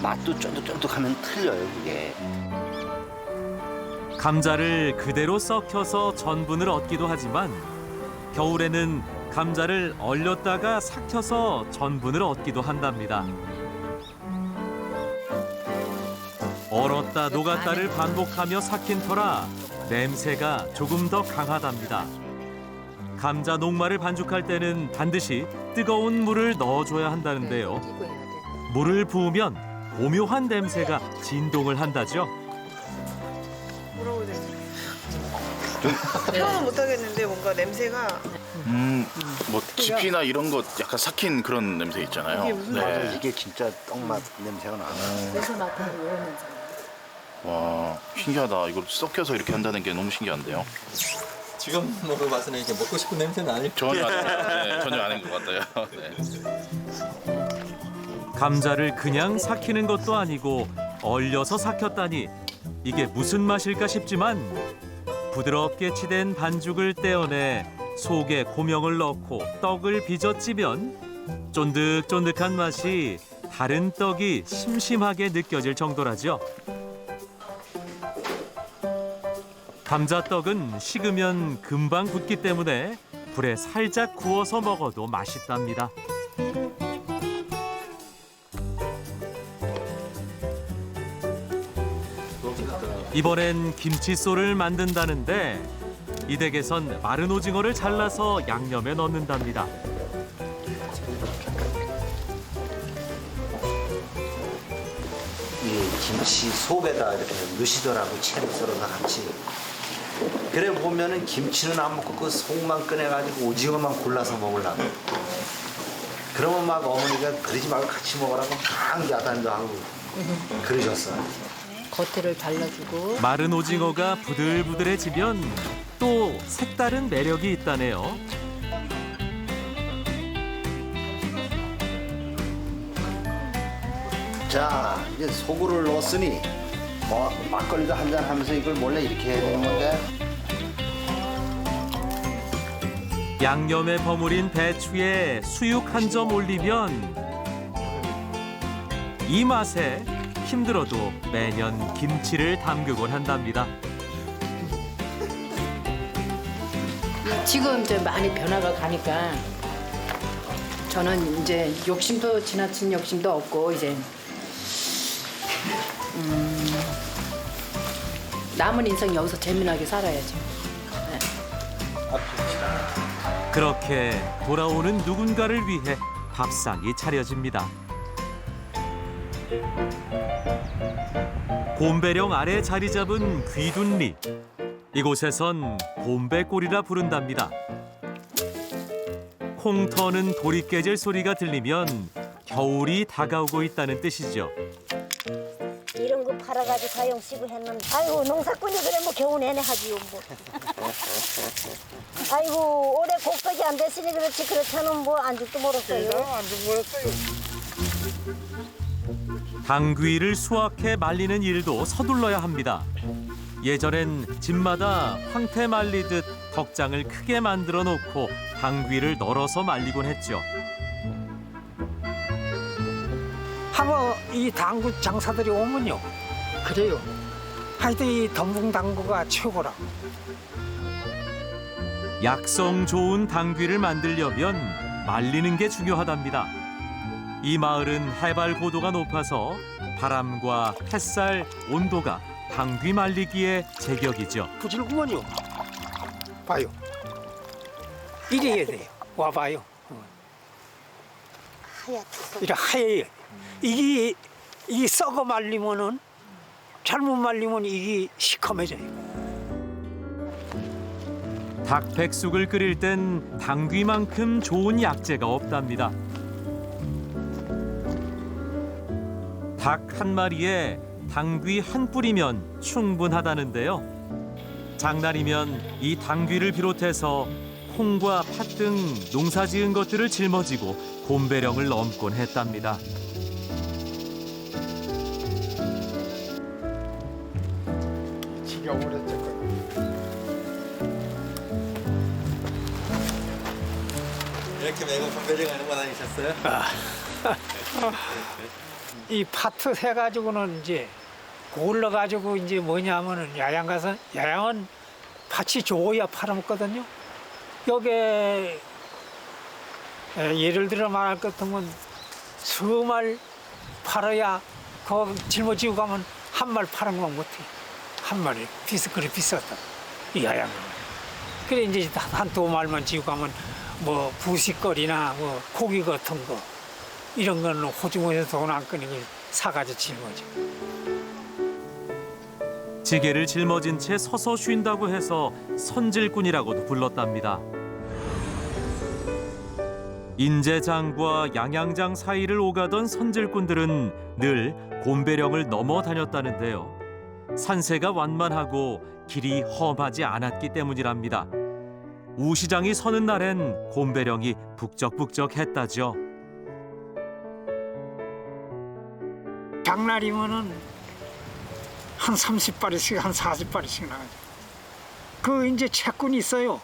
맛도 쫀득쫀득하면 틀려요, 그게. 감자를 그대로 썩혀서 전분을 얻기도 하지만 겨울에는 감자를 얼렸다가 삭혀서 전분을 얻기도 한답니다. 얼었다 녹았다를 반복하며 삭힌 터라 냄새가 조금 더 강하답니다. 감자 녹말을 반죽할 때는 반드시 뜨거운 물을 넣어줘야 한다는데요. 물을 부으면 오묘한 냄새가 진동을 한다죠. 표현은 못하겠는데 뭔가 냄새가 뭐 깊이나 이런 거 약간 삭힌 그런 냄새 있잖아요. 이게 무슨 맞아요. 이게 진짜 떡맛 냄새가 나요. 그래서 맡은 이런 냄새. 와, 신기하다. 이걸 썩혀서 이렇게 한다는 게 너무 신기한데요. 지금 먹어봐서는 이게 먹고 싶은 냄새는 아닐 전혀 네, 전혀 아닌 것 같아요. 네. 감자를 그냥 삭히는 것도 아니고 얼려서 삭혔다니 이게 무슨 맛일까 싶지만 부드럽게 치댄 반죽을 떼어내 속에 고명을 넣고 떡을 빚어 찌면 쫀득쫀득한 맛이 다른 떡이 심심하게 느껴질 정도라죠. 감자떡은 식으면 금방 굳기 때문에 불에 살짝 구워서 먹어도 맛있답니다. 이번엔 김치소를 만든다는데 이 댁에선 마른 오징어를 잘라서 양념에 넣는답니다. 이 김치 속에다 이렇게 넣으시더라고, 채를 썰어서 같이. 그래 보면은 김치는 안 먹고 그 속만 꺼내가지고 오징어만 골라서 먹으려고. 그러면 막 어머니가 그러지 말고 같이 먹으라고 막 야단도 하고 그러셨어요. 겉에를 발라주고. 마른 오징어가 부들부들해지면 또 색다른 매력이 있다네요. 자, 이제 소구를 넣었으니 뭐 막걸리도 한잔 하면서 이걸 몰래 이렇게 해야 되는 건데. 양념에 버무린 배추에 수육 한 점 올리면 이 맛에 힘들어도 매년 김치를 담그곤 한답니다. 지금 이제 많이 변화가 가니까 저는 이제 욕심도 지나친 욕심도 없고 이제 남은 인생 여기서 재미나게 살아야죠. 네. 그렇게 돌아오는 누군가를 위해 밥상이 차려집니다. 곰배령 아래 자리 잡은 귀둔리. 이곳에선 곰배골이라 부른답니다. 콩 터는 돌이 깨질 소리가 들리면 겨울이 다가오고 있다는 뜻이죠. 이런 거 팔아가지고 사용 쓰고 했는데 아이고 농사꾼이 그래 뭐 겨우 내내 하지요 뭐. 아이고 올해 곡덕이 안 됐으니 그렇지 그렇다는 뭐 안죽도 멀었어요. 안죽 멀었어요. 당귀를 수확해 말리는 일도 서둘러야 합니다. 예전엔 집마다 황태 말리듯 덕장을 크게 만들어 놓고 당귀를 널어서 말리곤 했죠. 한번 이 당구 장사들이 오면요. 그래요. 하여튼 이 덤붕당구가 최고라고. 약성 좋은 당귀를 만들려면 말리는 게 중요하답니다. 이 마을은 해발 고도가 높아서 바람과 햇살, 온도가 당귀 말리기에 제격이죠. 부질구먼요. 봐요. 이래야 돼요. 와봐요. 이래 하얘요. 이게 썩어 말리면은 잘못 말리면 이게 시커매져요. 닭 백숙을 끓일 땐 당귀만큼 좋은 약재가 없답니다. 닭 한 마리에 당귀 한 뿌리면 충분하다는데요. 장날이면 이 당귀를 비롯해서 콩과 팥 등 농사지은 것들을 짊어지고 곰배령을 넘곤 했답니다. 지겨워졌죠. 이렇게 매고 곰배령 하는 거 다니셨어요? 이 파트 해가지고는 이제 골라가지고 이제 뭐냐면은 야양 가서 야양은 팥이 좋아야 팔아먹거든요. 여기에 예를 들어 말할 것 같으면 2말 팔아야 그 짊어지고 가면 1말 팔아먹으면 못해. 1마리 그래 비쌌다. 이 야양은. 그래 이제 한 2말만 지고 가면 뭐 부식거리나 뭐 고기 같은 거 이런 거는 호주머니에서 돈 안 꺼내고 사가지고 짊어져. 지게를 짊어진 채 서서 쉰다고 해서 선질꾼이라고도 불렀답니다. 인제장과 양양장 사이를 오가던 선질꾼들은 늘 곰배령을 넘어 다녔다는데요. 산세가 완만하고 길이 험하지 않았기 때문이랍니다. 우시장이 서는 날엔 곰배령이 북적북적했다죠. 장날이면은 한 30발씩 한 40발씩 나가죠. 그 이제 채꾼이 있어요.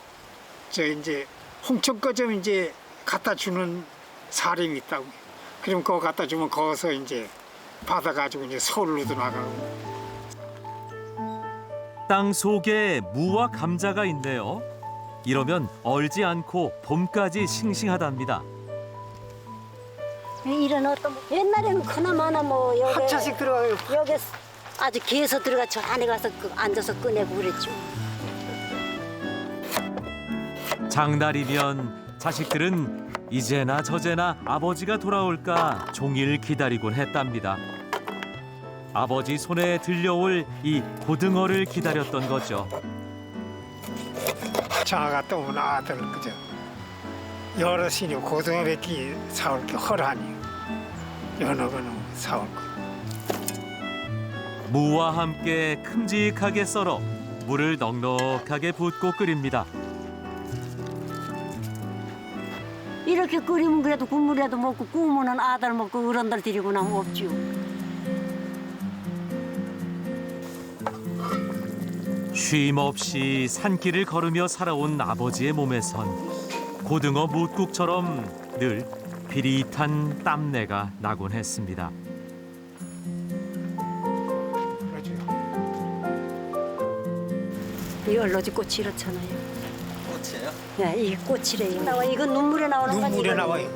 저 이제 홍천거점 이제 갖다 주는 사람이 있다고. 그럼 그거 갖다 주면 거기서 이제 받아가지고 이제 서울로도 나가고. 땅 속에 무와 감자가 있네요. 이러면 얼지 않고 봄까지 싱싱하답니다. 이런 어떤 옛날에는 그나마나 뭐 여기 한 차씩 들어가요. 여기 아주 기에서 들어가 저 안에 가서 앉아서 꺼내고 그랬죠. 장날이면 자식들은 이제나 저제나 아버지가 돌아올까 종일 기다리곤 했답니다. 아버지 손에 들려올 이 고등어를 기다렸던 거죠. 장가 갔다 오면 아들 그저 여럿이니 고등어 뵙기 사올 게 허라니 여러 거는 사올 거. 무와 함께 큼직하게 썰어 물을 넉넉하게 붓고 끓입니다. 이렇게 끓이면 그래도 국물이라도 먹고 구우면 아들 먹고 어른들 데리고 나면 없지요. 쉼 없이 산길을 걸으며 살아온 아버지의 몸에선 고등어 뭇국처럼 늘 비릿한 땀내가 나곤 했습니다. 이 얼러지 꽃이 이렇잖아요. 꽃이에요? 네, 이 꽃이래요. 나와 이건 눈물에 나오는 거지. 눈물에 나와요.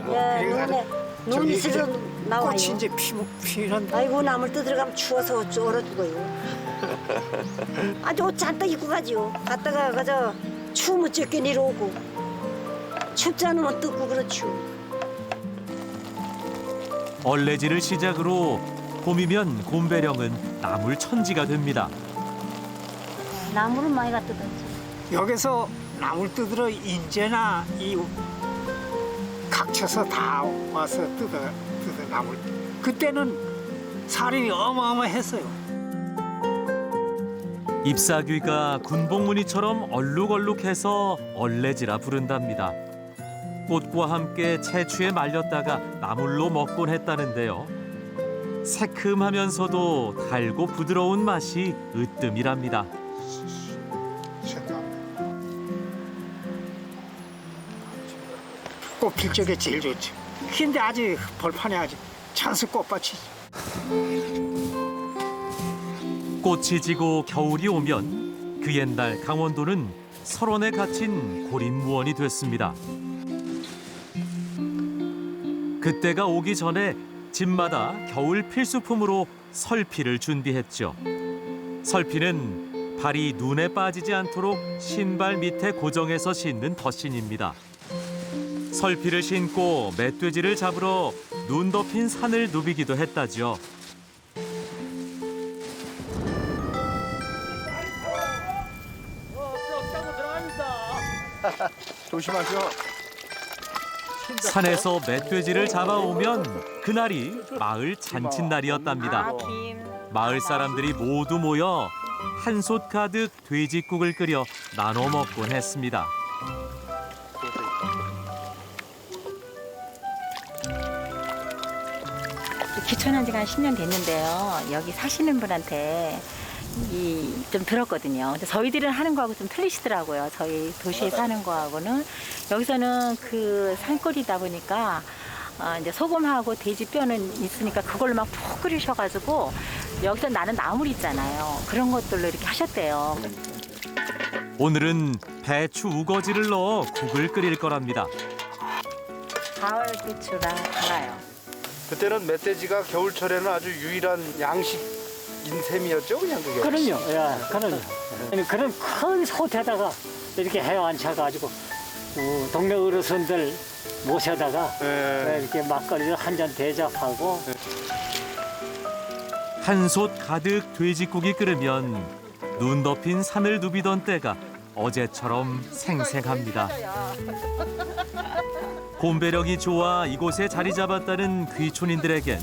예, 눈이 있으려 나와요. 꽃이 이제 피는. 아이고 나물 뜯으러가면 추워서 얼어 죽어요. 아주 옷 잔뜩 입고 가지요. 갔다가 가서 추우면 쬐게 내려오고 춥지 않으면 뜯고 그렇죠. 얼레질을 시작으로 봄이면 곰배령은 나물 천지가 됩니다. 나물은 많이 갖다 뒀지. 여기서 나물 뜯으러 인제나 이 각쳐서 다 와서 뜯어 나물. 그때는 사람이 어마어마했어요. 잎사귀가 군복무늬처럼 얼룩얼룩해서 얼레지라 부른답니다. 꽃과 함께 채취에 말렸다가 나물로 먹곤 했다는데요. 새큼하면서도 달고 부드러운 맛이 으뜸이랍니다. 꽃 필 적에 제일 좋죠. 근데 아직 벌판에 아직 찬스 꽃밭이. 꽃이 지고 겨울이 오면 그 옛날 강원도는 설원에 갇힌 고립무원이 됐습니다. 그때가 오기 전에 집마다 겨울 필수품으로 설피를 준비했죠. 설피는 발이 눈에 빠지지 않도록 신발 밑에 고정해서 신는 덧신입니다. 설피를 신고 멧돼지를 잡으러 눈 덮인 산을 누비기도 했다죠. 조심하세요. 산에서 멧돼지를 잡아오면 그날이 마을 잔칫날이었답니다. 마을 사람들이 모두 모여 한솥 가득 돼지국을 끓여 나눠 먹곤 했습니다. 귀촌한 지가 한 10년 됐는데요. 여기 사시는 분한테 좀 들었거든요. 근데 저희들은 하는 거하고 좀 틀리시더라고요. 저희 도시에 사는 거하고는. 여기서는 그 산골이다 보니까 이제 소금하고 돼지 뼈는 있으니까 그걸로 막 푹 끓이셔가지고 여기서 나는 나물 있잖아요. 그런 것들로 이렇게 하셨대요. 오늘은 배추 우거지를 넣어 국을 끓일 거랍니다. 가을 배추라 달아요. 그때는 멧돼지가 겨울철에는 아주 유일한 양식인 셈이었죠, 그냥 그게. 그럼요, 그럼요. 그런 큰 솥에다가 이렇게 해 앉혀가지고 동네 어르신들 모셔다가 이렇게 막걸리를 한 잔 대접하고. 한솥 가득 돼지국이 끓으면 눈 덮인 산을 누비던 때가 어제처럼 생생합니다. 곰배력이 좋아 이곳에 자리 잡았다는 귀촌인들에겐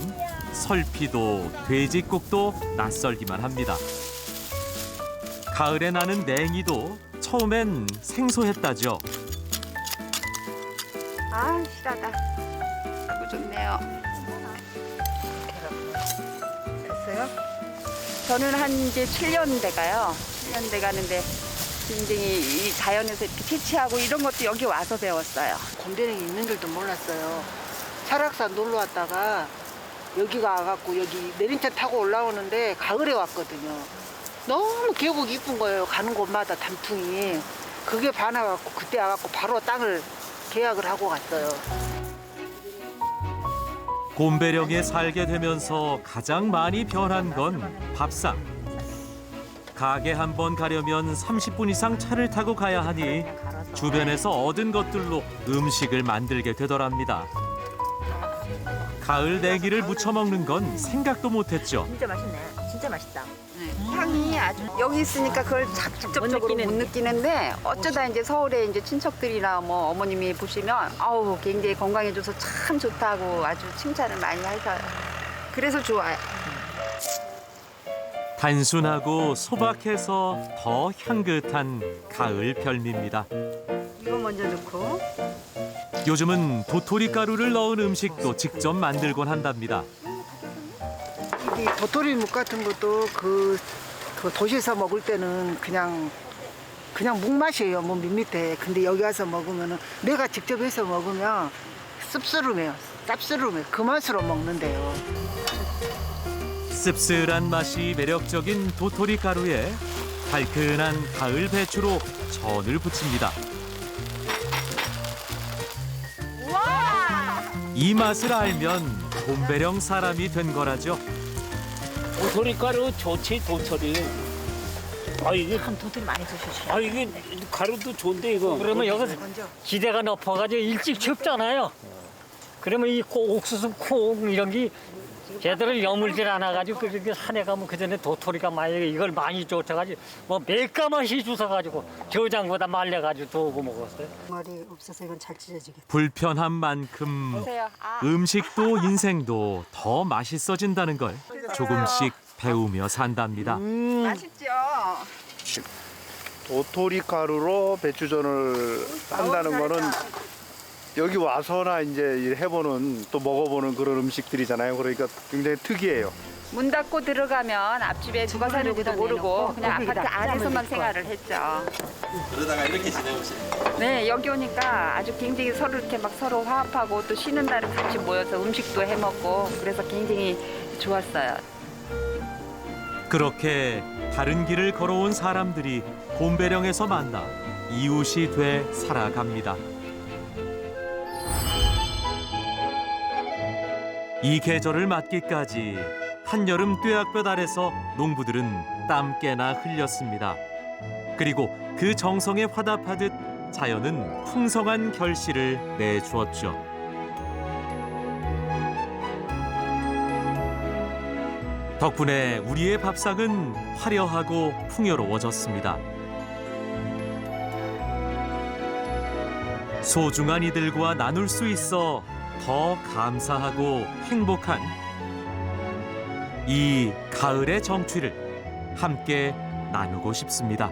설피도 돼지국도 낯설기만 합니다. 가을에 나는 냉이도 처음엔 생소했다죠. 아, 실하다. 아이고, 좋네요. 됐어요? 저는 한 이제 7년 돼가요. 7년 돼가는데 굉장히 이 자연에서 이렇게 채취하고 이런 것도 여기 와서 배웠어요. 곰배령이 있는 줄도 몰랐어요. 설악산 놀러 왔다가 여기 가갖고 여기 내린차 타고 올라오는데 가을에 왔거든요. 너무 계곡이 이쁜 거예요. 가는 곳마다 단풍이. 그게 반해갖고 그때 와갖고 바로 땅을 계약을 하고 갔어요. 곰배령에 살게 되면서 가장 많이 변한 건 밥상. 가게 한 번 가려면 30분 이상 차를 타고 가야 하니 주변에서 얻은 것들로 음식을 만들게 되더랍니다. 가을 내기를 무쳐 먹는 건 생각도 못했죠. 진짜 맛있네. 진짜 맛있다. 향이 아주 여기 있으니까 그걸 직접적으로 못 느끼는데 어쩌다 이제 서울에 이제 친척들이나 뭐 어머님이 보시면 아우 굉장히 건강해져서 참 좋다고 아주 칭찬을 많이 하셔요. 그래서 좋아요. 단순하고 소박해서 더 향긋한 가을 별미입니다. 이거 먼저 넣고 요즘은 도토리 가루를 넣은 음식도 직접 만들곤 한답니다. 이 도토리 묵 같은 것도 그 도시에서 먹을 때는 그냥 묵맛이에요. 뭐 밋밋해. 근데 여기 와서 먹으면은 내가 직접 해서 먹으면 씁쓸해요. 쌉쓸해요. 그 맛으로 먹는데요. 씁쓸한 맛이 매력적인 도토리 가루에 달큰한 가을 배추로 전을 부칩니다. 이 맛을 알면 곰배령 사람이 된 거라죠. 도토리 가루 좋지, 도토리. 아, 이게 참 도토리 많이 드시죠. 아, 이게 가루도 좋은데 이거. 그러면 여기서 기대가 높아가지고 일찍 춥잖아요. 그러면 이 옥수수 콩 이런 게 제대로 여물질 않아가지고 그렇게 산에 가면 그 전에 도토리가 많이 이걸 많이 쫓아가지고 뭐 매까맛이 주워가지고 저장보다 말려가지고 두고 먹었어요. 머리 없어서 이건 잘 찢어지겠다. 불편한 만큼 음식도 인생도 더 맛있어진다는 걸 조금씩 배우며 산답니다. 맛있죠. 도토리 가루로 배추전을 한다는 거는 여기 와서나 이제 해보는 또 먹어보는 그런 음식들이잖아요. 그러니까 굉장히 특이해요. 문 닫고 들어가면 앞집에 누가 사는지도 모르고 그냥 아파트 안에서만 생활을 했죠. 그러다가 이렇게 지내보시네요. 네, 여기 오니까 아주 굉장히 서로 이렇게 막 서로 화합하고 또 쉬는 날에 같이 모여서 음식도 해 먹고 그래서 굉장히 좋았어요. 그렇게 다른 길을 걸어온 사람들이 곰배령에서 만나 이웃이 돼 살아갑니다. 이 계절을 맞기까지 한여름 뙤약볕 아래서 농부들은 땀 깨나 흘렸습니다. 그리고 그 정성에 화답하듯 자연은 풍성한 결실을 내주었죠. 덕분에 우리의 밥상은 화려하고 풍요로워졌습니다. 소중한 이들과 나눌 수 있어 더 감사하고 행복한 이 가을의 정취를 함께 나누고 싶습니다.